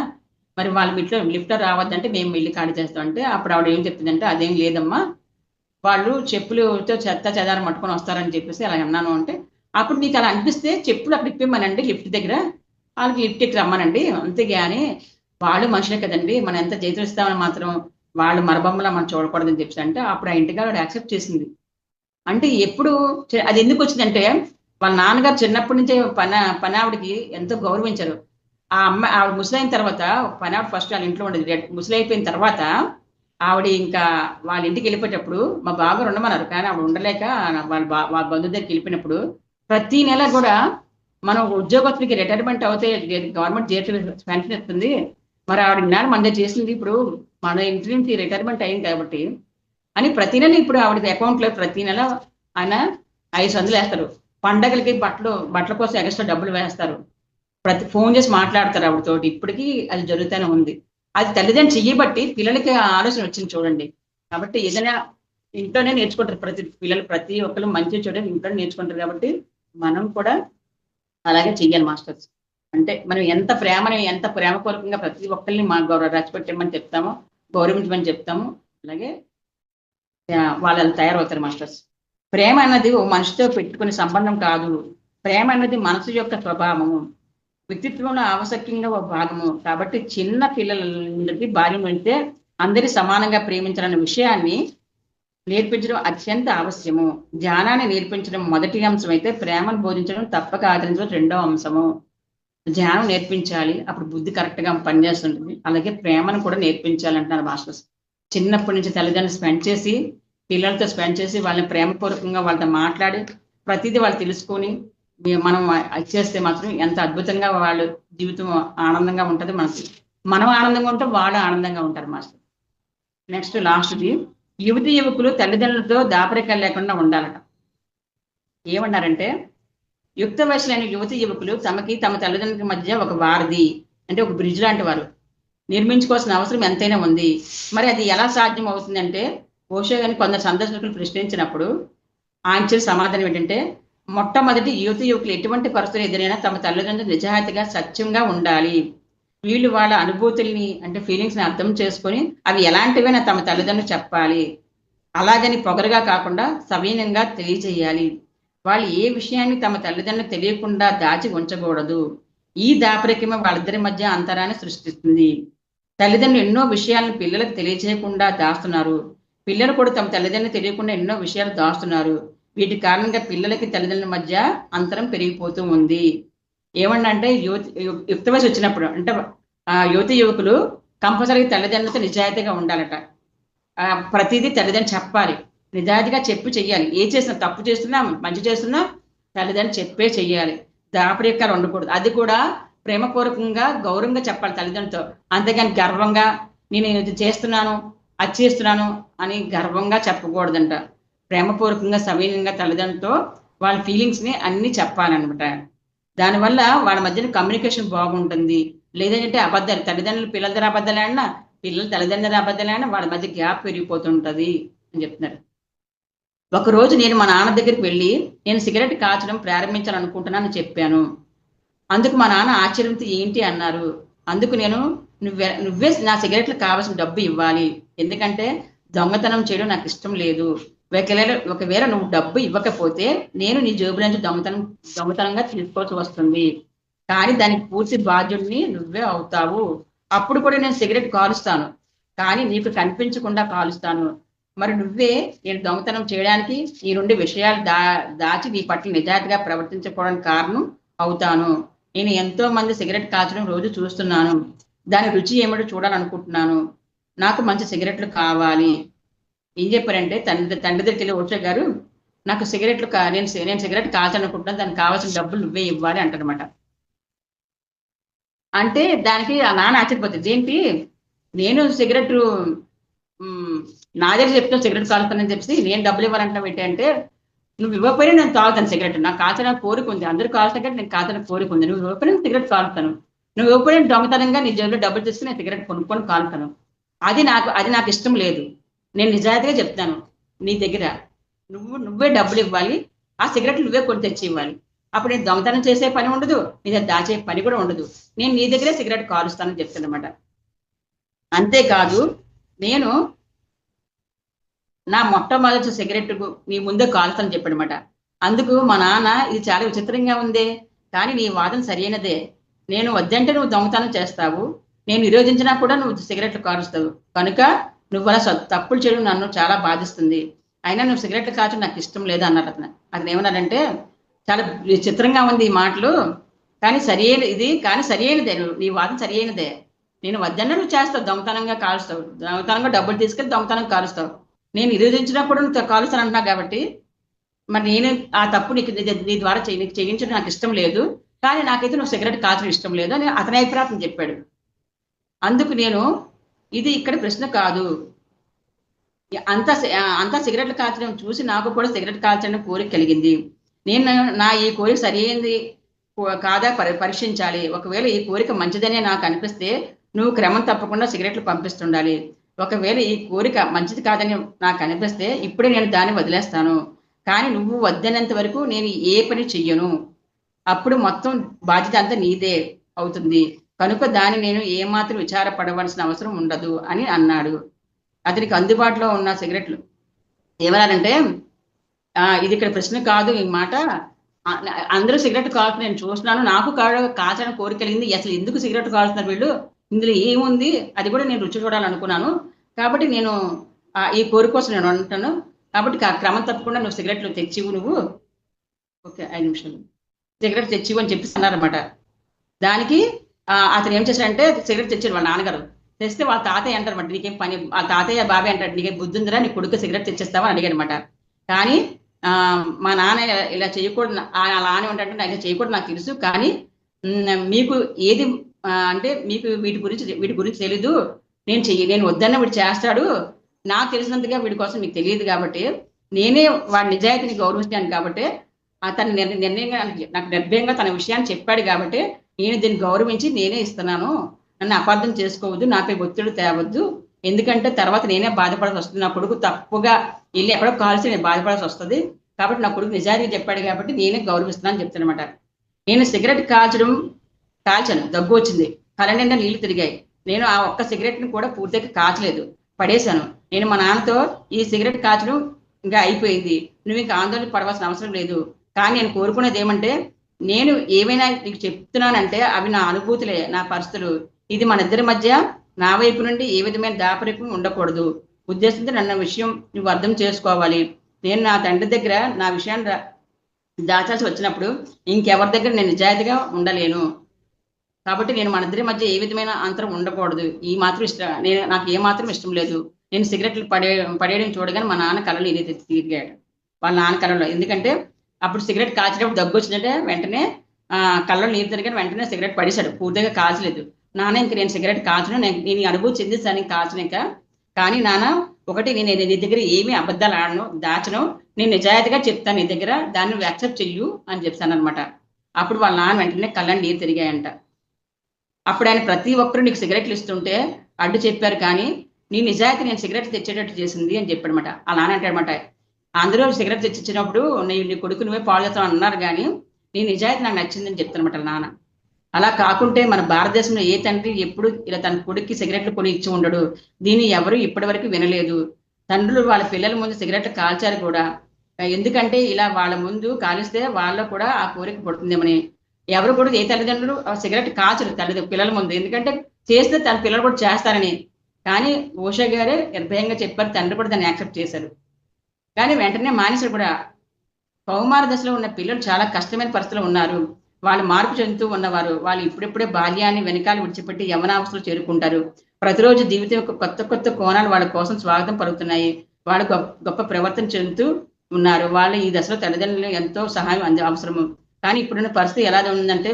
మరి వాళ్ళు లిఫ్ట్లో రావద్దంటే మేము ఇల్లు ఖాళీ చేస్తాం అంటే, అప్పుడు ఆవిడ ఏం చెప్తుందంటే, అదేం లేదమ్మా, వాళ్ళు చెప్పులతో చెత్త చెదారం పట్టుకొని వస్తారని చెప్పేసి అలా అన్నాను అంటే, అప్పుడు మీకు అలా అనిపిస్తే చెప్పులు అక్కడ ఇప్పేమనండి లిఫ్ట్ దగ్గర, వాళ్ళకి లిఫ్ట్ ఎక్కి రమ్మనండి, అంతేగాని వాళ్ళు మనుషులే కదండి, మనం ఎంత చేతులిస్తామని మాత్రం వాళ్ళు మరబొమ్మలా మనం చూడకూడదని చెప్పేసి అంటే, అప్పుడు ఆ ఇంటికి ఆవిడ యాక్సెప్ట్ చేసింది. అంటే ఎప్పుడు అది ఎందుకు వచ్చిందంటే, వాళ్ళ నాన్నగారు చిన్నప్పటి నుంచే పని ఆవిడకి ఎంతో గౌరవించారు. ఆ అమ్మాయి ఆవిడ ముసలైన తర్వాత, పని ఆవిడ ఫస్ట్ వాళ్ళ ఇంట్లో ఉండేది. ముసలి అయిపోయిన తర్వాత ఆవిడ ఇంకా వాళ్ళ ఇంటికి వెళ్ళిపోయేటప్పుడు మా బావగారు ఉండమన్నారు. కానీ ఆవిడ ఉండలేక వాళ్ళ బంధువు దగ్గరికి వెళ్ళిపోయినప్పుడు, ప్రతి నెల కూడా మనం ఉద్యోగస్తులకి రిటైర్మెంట్ అవుతే గవర్నమెంట్ జీతం పెన్షన్ ఇస్తుంది, మరి ఆవిడ ఇన్నాళ్ళు మన దగ్గర చేసింది, ఇప్పుడు మన ఇంటి నుంచి రిటైర్మెంట్ అయింది కాబట్టి అని ప్రతి నెల ఇప్పుడు ఆవిడకి అకౌంట్లో ప్రతి నెల ఆయన 500 వేస్తారు. పండగలకి బట్టల కోసం ఎక్స్ట్రా డబ్బులు వేస్తారు. ఫోన్ చేసి మాట్లాడతారు ఆవిడతోటి. ఇప్పటికీ అది జరుగుతూనే ఉంది. అది తల్లిదండ్రులు చెయ్యబట్టి పిల్లలకి ఆ ఆలోచన వచ్చింది చూడండి. కాబట్టి ఏదైనా ఇంట్లోనే నేర్చుకుంటారు. ప్రతి ఒక్కరు మంచి చెడు ఇంట్లోనే నేర్చుకుంటారు. కాబట్టి మనం కూడా అలాగే చెయ్యాలి మాస్టర్స్. అంటే మనం ఎంత ప్రేమపూర్వకంగా ప్రతి ఒక్కరిని మా రెస్పెక్ట్ చెప్తామో, గౌరవించమని చెప్తాము, అలాగే వాళ్ళు తయారవుతారు మాస్టర్స్. ప్రేమ అన్నది ఓ మనిషితో పెట్టుకునే సంబంధం కాదు. ప్రేమ అన్నది మనసు యొక్క స్వభావము, వ్యక్తిత్వంలో ఆవశ్యకంగా ఒక భాగము. కాబట్టి చిన్న పిల్లలందరికీ బాల్యం అంటే అందరి సమానంగా ప్రేమించాలన్న విషయాన్ని నేర్పించడం అత్యంత అవశ్యము. జ్ఞానాన్ని నేర్పించడం మొదటి అంశం అయితే, ప్రేమను బోధించడం తప్పక ఆచరించడం రెండవ అంశము. జ్ఞానం నేర్పించాలి, అప్పుడు బుద్ధి కరెక్ట్ గా పనిచేస్తుంటుంది. అలాగే ప్రేమను కూడా నేర్పించాలి అంటున్నారు మాస్టర్స్. చిన్నప్పటి నుంచి తల్లిదండ్రులు పిల్లలతో స్పెండ్ చేసి వాళ్ళని ప్రేమపూర్వకంగా వాళ్ళతో మాట్లాడి ప్రతిదీ వాళ్ళు తెలుసుకొని మనం చేస్తే మాత్రం ఎంత అద్భుతంగా వాళ్ళ జీవితం ఆనందంగా ఉంటుంది. మనం ఆనందంగా ఉంటాం, వాళ్ళు ఆనందంగా ఉంటారు మాస్టర్. నెక్స్ట్ లాస్ట్ది, యువకులు తల్లిదండ్రులతో దాపరికాలు లేకుండా ఉండాలట. ఏమన్నారంటే, యుక్త వయసులైన యువకులు తమ తల్లిదండ్రుల మధ్య ఒక వారధి, అంటే ఒక బ్రిడ్జ్ లాంటి వారు నిర్మించుకోవాల్సిన అవసరం ఎంతైనా ఉంది. మరి అది ఎలా సాధ్యం అవుతుందంటే, ఓషో గారిని కొందరు సందర్శకులు ప్రశ్నించినప్పుడు ఆయన ఇచ్చిన సమాధానం ఏంటంటే, మొట్టమొదటి యువకులు ఎటువంటి పరిస్థితులు ఎదురైనా తమ తల్లిదండ్రులు నిజాయితీగా సత్యంగా ఉండాలి. వీళ్ళు వాళ్ళ అనుభూతుల్ని అంటే ఫీలింగ్స్ని అర్థం చేసుకొని అవి ఎలాంటివైనా తమ తల్లిదండ్రులు చెప్పాలి. అలాగని పొగరుగా కాకుండా సవినయంగా తెలియజేయాలి. వాళ్ళు ఏ విషయాన్ని తమ తల్లిదండ్రులు తెలియకుండా దాచి ఉంచకూడదు. ఈ దాపరికమే వాళ్ళిద్దరి మధ్య అంతరాన్ని సృష్టిస్తుంది. తల్లిదండ్రులు ఎన్నో విషయాలను పిల్లలకు తెలియజేయకుండా దాస్తున్నారు. పిల్లలు కూడా తమ తల్లిదండ్రులు తెలియకుండా ఎన్నో విషయాలు దాస్తున్నారు. వీటి కారణంగా పిల్లలకి తల్లిదండ్రుల మధ్య అంతరం పెరిగిపోతూ ఉంది. ఏమన్నంటే యుక్త వయసు వచ్చినప్పుడు అంటే యువకులు కంపల్సరీగా తల్లిదండ్రులతో నిజాయితీగా ఉండాలట. ప్రతిదీ తల్లిదండ్రులు చెప్పాలి, నిజాయితీగా చెప్పి చెయ్యాలి. ఏ చేసినా, తప్పు చేస్తున్నా మంచి చేస్తున్నా తల్లిదండ్రులు చెప్పే చెయ్యాలి. దాపరికాలు ఉండకూడదు. అది కూడా ప్రేమపూర్వకంగా గౌరవంగా చెప్పాలి తల్లిదండ్రులతో. అంతేగాని గర్వంగా నేను ఇది చేస్తున్నాను అది చేస్తున్నాను అని గర్వంగా చెప్పకూడదంట. ప్రేమపూర్వకంగా సవినయంగా తల్లిదండ్రులతో వాళ్ళ ఫీలింగ్స్ని అన్ని చెప్పాలన్నమాట. దానివల్ల వాళ్ళ మధ్యన కమ్యూనికేషన్ బాగుంటుంది. లేదంటే అబద్ధాలు, తల్లిదండ్రులు పిల్లల దగ్గర అబద్ధాలైనా, పిల్లలు తల్లిదండ్రుల అబద్ధాలైనా వాళ్ళ మధ్య గ్యాప్ పెరిగిపోతుంటది అని చెప్తున్నారు. ఒకరోజు నేను మా నాన్న దగ్గరికి వెళ్ళి, నేను సిగరెట్ కాల్చడం ప్రారంభించాలనుకుంటున్నాను చెప్పాను. అందుకు మా నాన్న ఆశ్చర్యంతో ఏంటి అన్నారు. అందుకు నేను నువ్వే నా సిగరెట్లు కావాల్సిన డబ్బు ఇవ్వాలి, ఎందుకంటే దొంగతనం చేయడం నాకు ఇష్టం లేదు. ఒకవేళ నువ్వు డబ్బు ఇవ్వకపోతే నేను నీ జేబు నుంచి దొంగతనంగా తీసుకోవాల్సి వస్తుంది. కానీ దానికి పూర్తి బాధ్యుడిని నువ్వే అవుతావు. అప్పుడు కూడా నేను సిగరెట్ కాలుస్తాను, కానీ నీకు కనిపించకుండా కాలుస్తాను. మరి నువ్వే నేను దొంగతనం చేయడానికి ఈ రెండు విషయాలు దాచి నీ పట్ల నిజాయితీగా ప్రవర్తించకపోవడానికి కారణం అవుతాను. నేను ఎంతో మంది సిగరెట్ కాల్చడం రోజు చూస్తున్నాను. దాని రుచి ఏమిటో చూడాలనుకుంటున్నాను. నాకు మంచి సిగరెట్లు కావాలి. ఏం చెప్పారంటే తండ్రి దగ్గరికి వెళ్ళి ఓషో గారు, నాకు సిగరెట్లు నేను సిగరెట్ కాల్చాలనుకుంటున్నాను, దానికి కావాల్సిన డబ్బులు నువ్వే ఇవ్వాలి అంటారనమాట. అంటే దానికి ఆ నాన్న ఆశ్చర్యపోతుంది, ఏంటి నేను సిగరెట్ నా దగ్గర చెప్తాను సిగరెట్ కాలుతానని చెప్పి నేను డబ్బులు ఇవ్వాలంటావు ఏంటి అంటే, నువ్వు ఇవ్వకపోయినా నేను తాగుతాను సిగరెట్, నాకు కాల్చడానికి కోరిక ఉంది, అందరూ కాల్చిన కంటే నేను కాల్చడానికి కోరిక ఉంది, నువ్వు ఇవ్వకపోయినా సిగరెట్ కాలుతాను, నువ్వు ఇవ్వకపోయినా దొంగతనంగా నీ జేబులో డబ్బులు తీసుకుని నేను సిగరెట్ కొనుక్కొని కాలుతాను. అది నాకు ఇష్టం లేదు. నేను నిజాయితీగా చెప్తాను, నీ దగ్గర నువ్వే డబ్బులు ఇవ్వాలి, ఆ సిగరెట్లు నువ్వే కొని తెచ్చి ఇవ్వాలి. అప్పుడు నేను దొంగతనం చేసే పని ఉండదు, నీ దగ్గర దాచే పని కూడా ఉండదు, నేను నీ దగ్గరే సిగరెట్ కాలుస్తానని చెప్తాను అనమాట. అంతేకాదు, నేను నా మొట్టమొదటి సిగరెట్ నీ ముందే కాలుస్తానని చెప్పాడనమాట. అందుకు మా నాన్న, ఇది చాలా విచిత్రంగా ఉంది, కానీ నీ వాదన సరైనదే, నేను వద్దంటే నువ్వు దొంగతనం చేస్తావు, నేను నిరోధించినా కూడా నువ్వు సిగరెట్లు కాలుస్తావు, కనుక నువ్వు అలా తప్పులు చేయడం నన్ను చాలా బాధిస్తుంది, అయినా నువ్వు సిగరెట్లు కాల్చడం నాకు ఇష్టం లేదు అన్నారు అతను. అతను ఏమన్నాడంటే, చాలా విచిత్రంగా ఉంది ఈ మాటలు, కానీ సరైనదే, నీ వాదన సరైనదే, నేను వద్దన్నా నువ్వు చేస్తావు, దొంగతనంగా కాలుస్తావు, దొంగతనంగా డబ్బులు తీసుకెళ్ళి దొంగతనం కాలుస్తావు, నేను నిరోధించినప్పుడు నువ్వు కాలుస్తాను అంటున్నావు కాబట్టి మరి నేను ఆ తప్పు నీ ద్వారా నీకు చేయించడం నాకు ఇష్టం లేదు, కానీ నాకైతే నువ్వు సిగరెట్ కాల్చడం ఇష్టం లేదు అని అతని అభిప్రాయం చెప్పాడు. అందుకు నేను, ఇది ఇక్కడ ప్రశ్న కాదు, అంతా సిగరెట్లు కాల్చడం చూసి నాకు కూడా సిగరెట్ కాల్చడం కోరిక కలిగింది, నేను నా ఈ కోరిక సరైనది కాదా పరీక్షించాలి, ఒకవేళ ఈ కోరిక మంచిదనే నాకు అనిపిస్తే నువ్వు క్రమం తప్పకుండా సిగరెట్లు పంపిస్తుండాలి, ఒకవేళ ఈ కోరిక మంచిది కాదని నాకు అనిపిస్తే ఇప్పుడే నేను దాన్ని వదిలేస్తాను, కానీ నువ్వు వద్దనేంత వరకు నేను ఏ పని చెయ్యను, అప్పుడు మొత్తం బాధ్యత అంతా నీదే అవుతుంది, కనుక దాన్ని నేను ఏమాత్రం విచారపడవలసిన అవసరం ఉండదు అని అన్నాడు. అతనికి అందుబాటులో ఉన్న సిగరెట్లు ఏమన్నారంటే, ఇది ఇక్కడ ప్రశ్న కాదు, ఈ మాట అందరూ సిగరెట్ కాల్చుకుని నేను చూస్తున్నాను, నాకు కాల్చడానికి కోరిక కలిగింది, అసలు ఎందుకు సిగరెట్ కాల్చుతున్నారు వీళ్ళు, ఇందులో ఏముంది అది కూడా నేను రుచి చూడాలనుకున్నాను, కాబట్టి నేను ఈ కోరిక కోసం నేను అంటాను, కాబట్టి క్రమం తప్పకుండా నువ్వు సిగరెట్లు తెచ్చివు, నువ్వు ఓకే 5 నిమిషాలు సిగరెట్ తెచ్చివు అని చెప్పిస్తున్నారన్నమాట. దానికి అతను ఏం చేశాడంటే సిగరెట్ తెచ్చాడు వాళ్ళ నాన్నగారు, తెస్తే వాళ్ళ తాతయ్య అంటారన్నమాట, నీకేం పని, వాళ్ళ తాతయ్య బాబాయ్ అంటాడు, నీకేం బుద్ధి ఉందిరా, నీ కొడుకు సిగరెట్ తెచ్చేస్తావా అని అడిగాడనమాట. కానీ మా నాన్న ఇలా చేయకూడదు, అలా అని ఉంటాడంటే నాకు ఇలా చేయకూడదు నాకు తెలుసు, కానీ మీకు ఏది అంటే మీకు వీటి గురించి తెలీదు, నేను వద్దన్న వీడు చేస్తాడు, నాకు తెలిసినంతగా వీడి కోసం మీకు తెలియదు కాబట్టి నేనే వాడి నిజాయితీని గౌరవించాను కాబట్టి అతను నిర్ణయంగా నాకు నిర్భయంగా తన విషయాన్ని చెప్పాడు కాబట్టి నేను దీన్ని గౌరవించి నేనే ఇస్తున్నాను, నన్ను అపార్థం చేసుకోవద్దు, నాపై ఒత్తిడి తేవద్దు, ఎందుకంటే తర్వాత నేనే బాధపడాల్సి వస్తుంది, నా కొడుకు తప్పుగా వెళ్ళి ఎక్కడో కాల్చి నేను బాధపడాల్సి వస్తుంది, కాబట్టి నా కొడుకు నిజాయితీ చెప్పాడు కాబట్టి నేనే గౌరవిస్తున్నాను చెప్తానమాట. నేను సిగరెట్ కాల్చాను, దగ్గు వచ్చింది, కళ్ళ నిండా నీళ్లు తిరిగాయి, నేను ఆ ఒక్క సిగరెట్ని కూడా పూర్తిగా కాల్చలేదు, పడేశాను. నేను మా నాన్నతో ఈ సిగరెట్ కాల్చడం ఇంకా అయిపోయింది, నువ్వు ఇంకా ఆందోళన పడవలసిన అవసరం లేదు, కానీ నేను కోరుకునేది ఏమంటే, నేను ఏమైనా నీకు చెప్తున్నానంటే అవి నా అనుభూతులే, నా పరిస్థితులు, ఇది మన ఇద్దరి మధ్య నా వైపు నుండి ఏ విధమైన దాపరికం ఉండకూడదు, ఉద్దేశంతో నన్న విషయం నువ్వు అర్థం చేసుకోవాలి, నేను నా తండ్రి దగ్గర నా విషయాన్ని దాచాల్సి వచ్చినప్పుడు ఇంకెవరి దగ్గర నేను నిజాయితీగా ఉండలేను, కాబట్టి నేను మన ఇద్దరి మధ్య ఏ విధమైన అంతరం ఉండకూడదు, ఈ మాత్రం నాకు ఏ మాత్రం ఇష్టం లేదు. నేను సిగరెట్లు పడేయడం చూడగానే మా నాన్న కళలు ఇది తిరిగాడు, వాళ్ళ నాన్న కళలో, ఎందుకంటే అప్పుడు సిగరెట్ కాల్చేటప్పుడు దగ్గు వచ్చినట్టే వెంటనే కళ్ళలో నీరు తిరిగానే వెంటనే సిగరెట్ పడేశాడు, పూర్తిగా కాల్చలేదు. నాన్న ఇంక నేను సిగరెట్ కాల్చను, నేను అనుభూతి చెందిస్తాను కాల్చనిక, కానీ నాన్న ఒకటి, నేను నీ దగ్గర ఏమీ అబద్ధాలు ఆడను, దాచను, నేను నిజాయితీగా చెప్తాను నీ దగ్గర, దాన్ని యాక్సెప్ట్ చెయ్యు అని చెప్తాను అనమాట. అప్పుడు వాళ్ళ నాన్న వెంటనే కళ్ళని నీరు తిరిగాయంట. అప్పుడు ఆయన, ప్రతి ఒక్కరు నీకు సిగరెట్లు ఇస్తుంటే అడ్డు చెప్పారు, కానీ నీ నిజాయితీ నేను సిగరెట్ తెచ్చేటట్టు చేసింది అని చెప్పాడనమాట. అలా అంటాడనమాట, అందరూ సిగరెట్ తెచ్చిచ్చినప్పుడు నీ కొడుకు నువ్వే పాడు చేస్తావు అన్నారు, కానీ నీ నిజాయితీ నాకు నచ్చిందని చెప్తానమాట నాన్న. అలా కాకుంటే మన భారతదేశంలో ఏ తండ్రి ఎప్పుడు ఇలా తన కొడుక్కి సిగరెట్లు కొని ఇచ్చి ఉండడు, దీన్ని ఎవరు ఇప్పటి వరకు వినలేదు. తండ్రులు వాళ్ళ పిల్లల ముందు సిగరెట్లు కాల్చారు కూడా, ఎందుకంటే ఇలా వాళ్ళ ముందు కాలిస్తే వాళ్ళ కూడా ఆ కోరిక పడుతుందేమని. ఎవరు కూడా ఏ తల్లిదండ్రులు సిగరెట్ కాల్చరు పిల్లల ముందు, ఎందుకంటే చేస్తే తన పిల్లలు కూడా చేస్తారని. కానీ ఓషో గారే నిర్భయంగా చెప్పారు, తండ్రి కూడా దాన్ని యాక్సెప్ట్ చేశారు. కానీ వెంటనే మానేశారు కూడా. కౌమార దశలో ఉన్న పిల్లలు చాలా కష్టమైన పరిస్థితుల్లో ఉన్నారు. వాళ్ళు మార్పు చెందుతూ ఉన్నవారు. వాళ్ళు ఇప్పుడిప్పుడే బాల్యాన్ని వెనకాల విడిచిపెట్టి యవ్వనావస్థలో చేరుకుంటారు. ప్రతిరోజు జీవితం యొక్క కొత్త కొత్త కోణాలు వాళ్ళ కోసం స్వాగతం పలుకుతున్నాయి. వాళ్ళు గొప్ప ప్రవర్తన చెందుతూ ఉన్నారు. వాళ్ళు ఈ దశలో తల్లిదండ్రులు ఎంతో సహాయం అవసరము. కానీ ఇప్పుడున్న పరిస్థితి ఎలా ఉందంటే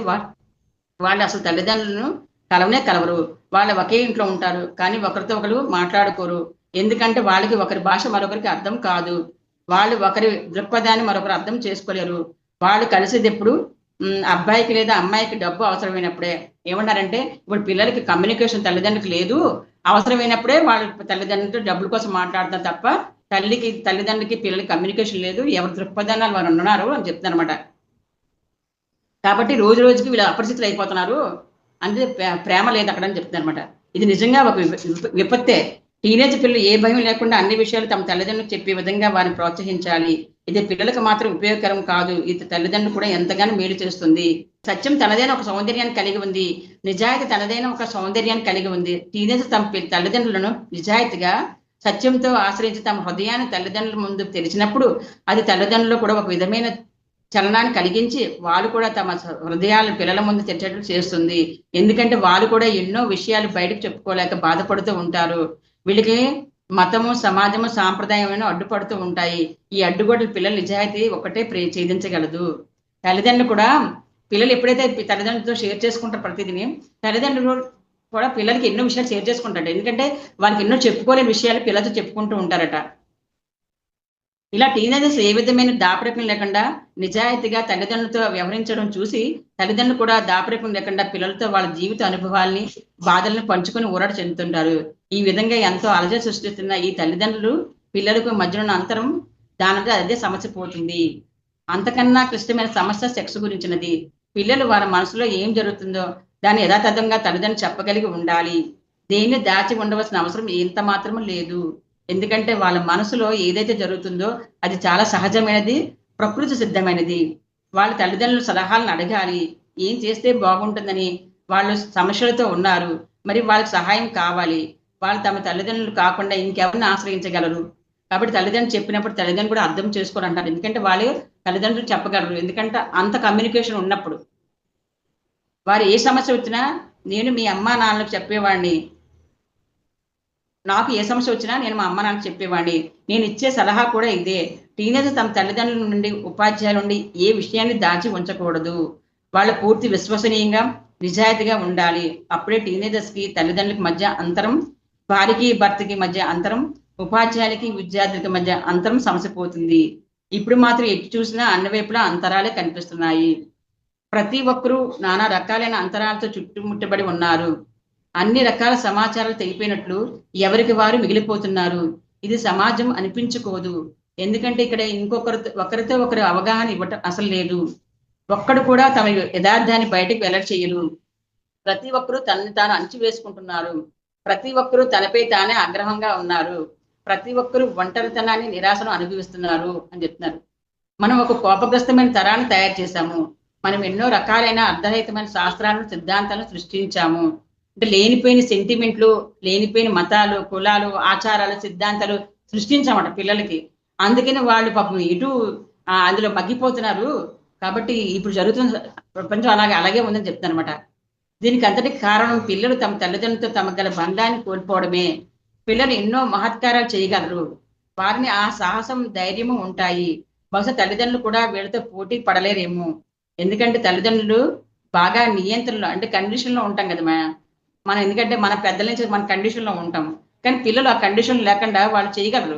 వాళ్ళు అసలు తల్లిదండ్రులను కలవరు. వాళ్ళు ఒకే ఇంట్లో ఉంటారు, కానీ ఒకరితో ఒకరు మాట్లాడుకోరు. ఎందుకంటే వాళ్ళకి ఒకరి భాష మరొకరికి అర్థం కాదు. వాళ్ళు ఒకరి దృక్పథాన్ని మరొకరు అర్థం చేసుకోలేరు. వాళ్ళు కలిసేది ఎప్పుడు అబ్బాయికి లేదా అమ్మాయికి డబ్బు అవసరమైనప్పుడే. ఏమన్నారంటే ఇప్పుడు పిల్లలకి కమ్యూనికేషన్ తల్లిదండ్రులకు లేదు, అవసరమైనప్పుడే వాళ్ళ తల్లిదండ్రులతో డబ్బుల కోసం మాట్లాడతారు తప్ప తల్లిదండ్రులకి పిల్లలకి కమ్యూనికేషన్ లేదు, ఎవరి దృక్పథాన్ని వాళ్ళు ఉన్నారు అని చెప్తున్నారు అనమాట. కాబట్టి రోజు రోజుకి వీళ్ళు అపరిచితులు అయిపోతున్నారు, అంటే ప్రేమ లేదు అక్కడ అని చెప్తున్నారు అనమాట. ఇది నిజంగా ఒక విపత్తే. టీనేజ్ పిల్లలు ఏ భయం లేకుండా అన్ని విషయాలు తమ తల్లిదండ్రులకు చెప్పే విధంగా వారిని ప్రోత్సహించాలి. ఇది పిల్లలకు మాత్రం ఉపయోగకరం కాదు, ఇది తల్లిదండ్రులు కూడా ఎంతగానో మేలు చేస్తుంది. సత్యం తనదైన ఒక సౌందర్యాన్ని కలిగి ఉంది, నిజాయితీ తనదైన ఒక సౌందర్యాన్ని కలిగి ఉంది. టీనేజ్ తమ తల్లిదండ్రులను నిజాయితీగా సత్యంతో ఆశ్రయించి తమ హృదయాన్ని తల్లిదండ్రుల ముందు తెరిచినప్పుడు అది తల్లిదండ్రులు కూడా ఒక విధమైన చలనాన్ని కలిగించి వాళ్ళు కూడా తమ హృదయాలను పిల్లల ముందు తెరిచేట్లు చేస్తుంది. ఎందుకంటే వాళ్ళు కూడా ఎన్నో విషయాలు బయటకు చెప్పుకోలేక బాధపడుతూ ఉంటారు. వీళ్ళకి మతము, సమాజము, సాంప్రదాయమైన అడ్డుపడుతూ ఉంటాయి. ఈ అడ్డుగోడలు పిల్లల నిజాయితీ ఒకటే ఛేదించగలదు. తల్లిదండ్రులు కూడా పిల్లలు ఎప్పుడైతే తల్లిదండ్రులతో షేర్ చేసుకుంటారు ప్రతిదిని, తల్లిదండ్రులు కూడా పిల్లలకి ఎన్నో విషయాలు షేర్ చేసుకుంటారు. ఎందుకంటే వాళ్ళకి ఎన్నో చెప్పుకోలేని విషయాలు పిల్లలతో చెప్పుకుంటూ ఉంటారట. ఇలా టీనేజర్స్ ఏ విధమైన దాపరికం లేకుండా నిజాయితీగా తల్లిదండ్రులతో వ్యవహరించడం చూసి తల్లిదండ్రులు కూడా దాపరికం లేకుండా పిల్లలతో వాళ్ళ జీవిత అనుభవాల్ని, బాధలను పంచుకొని ఊరట చెందుతుంటారు. ఈ విధంగా ఎంతో అలజడి సృష్టిస్తున్న ఈ తల్లిదండ్రులు పిల్లలకు మధ్య ఉన్న అంతరం దానితో అదే సమస్య పోతుంది. అంతకన్నా క్లిష్టమైన సమస్య సెక్స్ గురించినది. పిల్లలు వారి మనసులో ఏం జరుగుతుందో దాన్ని యథాతథంగా తల్లిదండ్రులు చెప్పగలిగి ఉండాలి. దేన్ని దాచి ఉండవలసిన అవసరం ఎంత మాత్రము లేదు. ఎందుకంటే వాళ్ళ మనసులో ఏదైతే జరుగుతుందో అది చాలా సహజమైనది, ప్రకృతి సిద్ధమైనది. వాళ్ళ తల్లిదండ్రుల సలహాలను అడగాలి. ఏం చేస్తే బాగుంటుందని. వాళ్ళు సమస్యలతో ఉన్నారు, మరి వాళ్ళకి సహాయం కావాలి. వాళ్ళు తమ తల్లిదండ్రులు కాకుండా ఇంకెవరిని ఆశ్రయించగలరు. కాబట్టి తల్లిదండ్రులు చెప్పినప్పుడు తల్లిదండ్రులు కూడా అర్థం చేసుకోరంటారు. ఎందుకంటే వాళ్ళు తల్లిదండ్రులు చెప్పగలరు. ఎందుకంటే అంత కమ్యూనికేషన్ ఉన్నప్పుడు వారు ఏ సమస్య వచ్చినా నేను మీ అమ్మా నాన్నలకు చెప్పేవాడిని, నాకు ఏ సమస్య వచ్చినా నేను మా అమ్మ నాన్నకు చెప్పేవాడిని. నేను ఇచ్చే సలహా కూడా ఇదే. టీనేజ్ తమ తల్లిదండ్రుల నుండి, ఉపాధ్యాయుల నుండి ఏ విషయాన్ని దాచి ఉంచకూడదు. వాళ్ళ పూర్తి విశ్వసనీయంగా, నిజాయితీగా ఉండాలి. అప్పుడే టీనేజర్స్కి తల్లిదండ్రులకి మధ్య అంతరం, భార్యకి భర్తకి మధ్య అంతరం, ఉపాధ్యాయులకి విద్యార్థులకి మధ్య అంతరం సమసిపోతుంది. ఇప్పుడు మాత్రం ఎటు చూసినా అన్ని వైపులా అంతరాలే కనిపిస్తున్నాయి. ప్రతి ఒక్కరూ నానా రకాలైన అంతరాలతో చుట్టుముట్టబడి ఉన్నారు. అన్ని రకాల సమాచారాలు తెలిపినట్లు ఎవరికి వారు మిగిలిపోతున్నారు. ఇది సమాజం అనిపించుకోదు. ఎందుకంటే ఇక్కడ ఒకరితో ఒకరు అవగాహన ఇవ్వటం అసలు లేదు. ఒక్కడు కూడా తమ యథార్థాన్ని బయటకు వెల్లడి చేయరు. ప్రతి ఒక్కరూ తనని తాను అణచివేసుకుంటున్నారు. ప్రతి ఒక్కరూ తనపై తానే ఆగ్రహంగా ఉన్నారు. ప్రతి ఒక్కరూ ఒంటరితనాన్ని, నిరాశను అనుభవిస్తున్నారు అని చెప్తున్నారు. మనం ఒక కోపగ్రస్తమైన తరాన్ని తయారు చేశాము. మనం ఎన్నో రకాలైన అర్ధరహితమైన శాస్త్రాలను, సిద్ధాంతాలను సృష్టించాము. అంటే లేనిపోయిన సెంటిమెంట్లు, లేనిపోయిన మతాలు, కులాలు, ఆచారాలు, సిద్ధాంతాలు సృష్టించామట పిల్లలకి. అందుకని వాళ్ళు పాపం ఇటు అందులో మగ్గిపోతున్నారు. కాబట్టి ఇప్పుడు జరుగుతున్న ప్రపంచం అలాగే ఉందని చెప్తాను అనమాట. దీనికి అంతటికి కారణం పిల్లలు తమ తల్లిదండ్రులతో తమకు గల బంధాన్ని కోల్పోవడమే. పిల్లలు ఎన్నో మహత్కారాలు చేయగలరు. వారిని ఆ సాహసం, ధైర్యము ఉంటాయి. బహుశా తల్లిదండ్రులు కూడా వీళ్ళతో పోటీ పడలేరేమో. ఎందుకంటే తల్లిదండ్రులు బాగా నియంత్రణలో, అంటే కండిషన్లో ఉంటాం కదా మనం. ఎందుకంటే మన పెద్దల నుంచి మన కండిషన్లో ఉంటాం. కానీ పిల్లలు ఆ కండిషన్ లేకుండా వాళ్ళు చేయగలరు.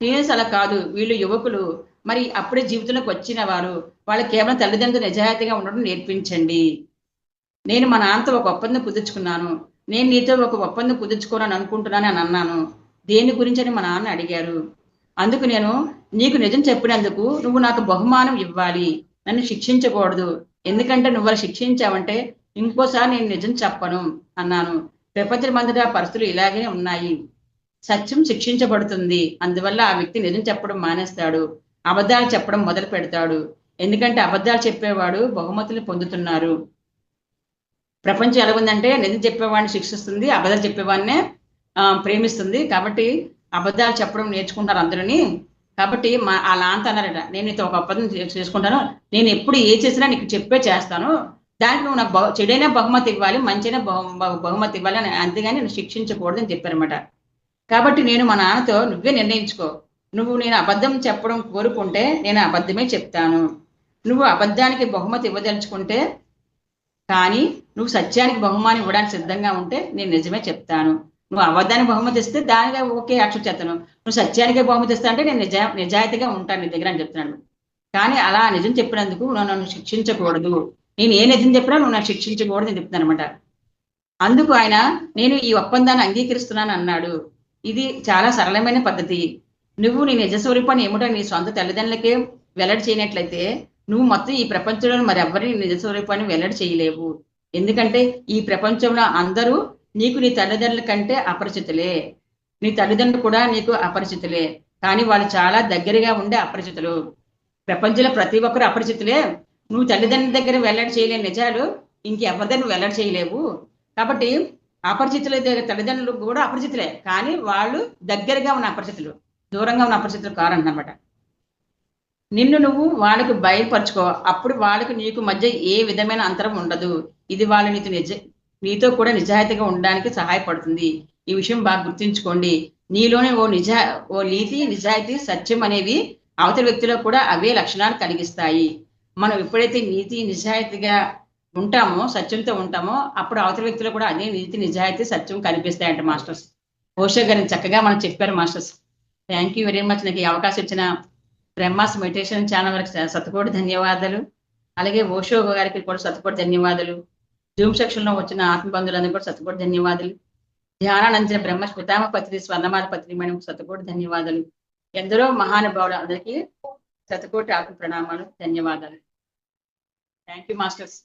టీనేజ్ అలా కాదు. వీళ్ళు యువకులు, మరి అప్పుడే జీవితంలోకి వచ్చిన వారు. వాళ్ళకి కేవలం తల్లిదండ్రులు నిజాయితీగా ఉండడం నేర్పించండి. నేను మా నాన్నతో ఒక ఒప్పందం కుదుర్చుకున్నాను, నేను నీతో ఒక ఒప్పందం కుదుర్చుకోవాలని అనుకుంటున్నాను అని అన్నాను. దేని గురించి అని మా నాన్న అడిగారు. అందుకు నేను, నీకు నిజం చెప్పినందుకు నువ్వు నాకు బహుమానం ఇవ్వాలి, నన్ను శిక్షించకూడదు. ఎందుకంటే నువ్వు అలా శిక్షించావంటే ఇంకోసారి నేను నిజం చెప్పను అన్నాను. ప్రపంచమంతటా పరిస్థితులు ఇలాగే ఉన్నాయి. సత్యం శిక్షించబడుతుంది. అందువల్ల ఆ వ్యక్తి నిజం చెప్పడం మానేస్తాడు, అబద్ధాలు చెప్పడం మొదలు పెడతాడు. ఎందుకంటే అబద్ధాలు చెప్పేవాడు బహుమతులు పొందుతున్నారు. ప్రపంచం ఎలా ఉందంటే నిజం చెప్పేవాడిని శిక్షిస్తుంది, అబద్ధాలు చెప్పేవాడినే ప్రేమిస్తుంది. కాబట్టి అబద్ధాలు చెప్పడం నేర్చుకుంటారు అందరూని. కాబట్టి ఆళ్ళ ఆంటీ అన్నారట, "నేను నీతో ఒక అబద్ధం చేసుకుంటాను. నేను ఎప్పుడు ఏది చేసినా నీకు చెప్పే చేస్తాను. దానికి నువ్వు నాకు చెడైనా బహుమతి ఇవ్వాలి, మంచైనా బహుమతి ఇవ్వాలి అని, అంతేగాని నువ్వు శిక్షించకూడదు" అని చెప్పారన్నమాట. కాబట్టి నేను మా నాన్నతో, "నువ్వే నిర్ణయించుకో. నువ్వు నేను అబద్ధం చెప్పడం కోరుకుంటే నేను అబద్ధమే చెప్తాను. నువ్వు అబద్ధానికి బహుమతి ఇవ్వదలుచుకుంటే, కానీ నువ్వు సత్యానికి బహుమానం ఇవ్వడానికి సిద్ధంగా ఉంటే నేను నిజమే చెప్తాను. నువ్వు అబద్ధానికి బహుమతి ఇస్తే దానిగా ఓకే యాక్సెప్ట్ చేస్తాను. నువ్వు సత్యానికే బహుమతి ఇస్తా అంటే నేను నిజాయితీగా ఉంటాను నీ దగ్గర" అని చెప్తున్నాడు. కానీ అలా నిజం చెప్పినందుకు నువ్వు నన్ను శిక్షించకూడదు. నేను ఏ నిజం చెప్పినా నువ్వు నన్ను శిక్షించకూడదు అని చెప్తున్నాను అనమాట. అందుకు ఆయన, "నేను ఈ ఒప్పందాన్ని అంగీకరిస్తున్నాను" అన్నాడు. ఇది చాలా సరళమైన పద్ధతి. నువ్వు నీ నిజ స్వరూపాన్ని ఏమిటో నీ సొంత తల్లిదండ్రులకే వెల్లడి చేయనట్లయితే, నువ్వు మొత్తం ఈ ప్రపంచంలో మరెవ్వరి నిజ స్వరూపాన్ని వెల్లడి చేయలేవు. ఎందుకంటే ఈ ప్రపంచంలో అందరూ నీకు నీ తల్లిదండ్రుల కంటే అపరిచితులే. నీ తల్లిదండ్రులు కూడా నీకు అపరిచితులే. కానీ వాళ్ళు చాలా దగ్గరగా ఉండే అపరిచితులు. ప్రపంచంలో ప్రతి ఒక్కరు అపరిచితులే. నువ్వు తల్లిదండ్రుల దగ్గర వెల్లడి చేయలేని నిజాలు ఇంకెవరి దగ్గర వెల్లడి చేయలేవు. కాబట్టి అపరిచితుల దగ్గర తల్లిదండ్రులు కూడా అపరిచితులే. కానీ వాళ్ళు దగ్గరగా ఉన్న అపరిచితులు, దూరంగా ఉన్న అపరిచితులు కారంటనమాట. నిన్ను నువ్వు వాళ్ళకు బయలుపరుచుకో. అప్పుడు వాళ్ళకు నీకు మధ్య ఏ విధమైన అంతరం ఉండదు. ఇది వాళ్ళు నీతో కూడా నిజాయితీగా ఉండడానికి సహాయపడుతుంది. ఈ విషయం బాగా గుర్తుంచుకోండి. నీలోనే ఓ నీతి, నిజాయితీ, సత్యం అనేవి అవతలి వ్యక్తిలో కూడా అవే లక్షణాలు కలిగిస్తాయి. మనం ఎప్పుడైతే నీతి, నిజాయితీగా ఉంటామో, సత్యంతో ఉంటామో, అప్పుడు అవతలి వ్యక్తిలో కూడా అదే నీతి, నిజాయితీ, సత్యం కనిపిస్తాయంట మాస్టర్స్. ఓషో గారిని చక్కగా మనకు చెప్పారు masters. Thank you very much. నాకు ఈ అవకాశం ఇచ్చిన బ్రహ్మాస్ మెడిటేషన్ ఛానల్ వారికి శతకోటి ధన్యవాదాలు. అలాగే ఓషో గారికి కూడా శతకోటి ధన్యవాదాలు. జూమ్ సెక్షన్ లో వచ్చిన ఆత్మబంధువులందరూ కూడా శతకోటి ధన్యవాదాలు. ధ్యానానందించిన బ్రహ్మ పితామ పత్రి స్వర్ణమాల పత్రి మేడం శతకోటి ధన్యవాదాలు. ఎందరో మహానుభావులు అందరికీ శతకోటి ఆత్మ ప్రణామాలు, ధన్యవాదాలు. Thank you masters.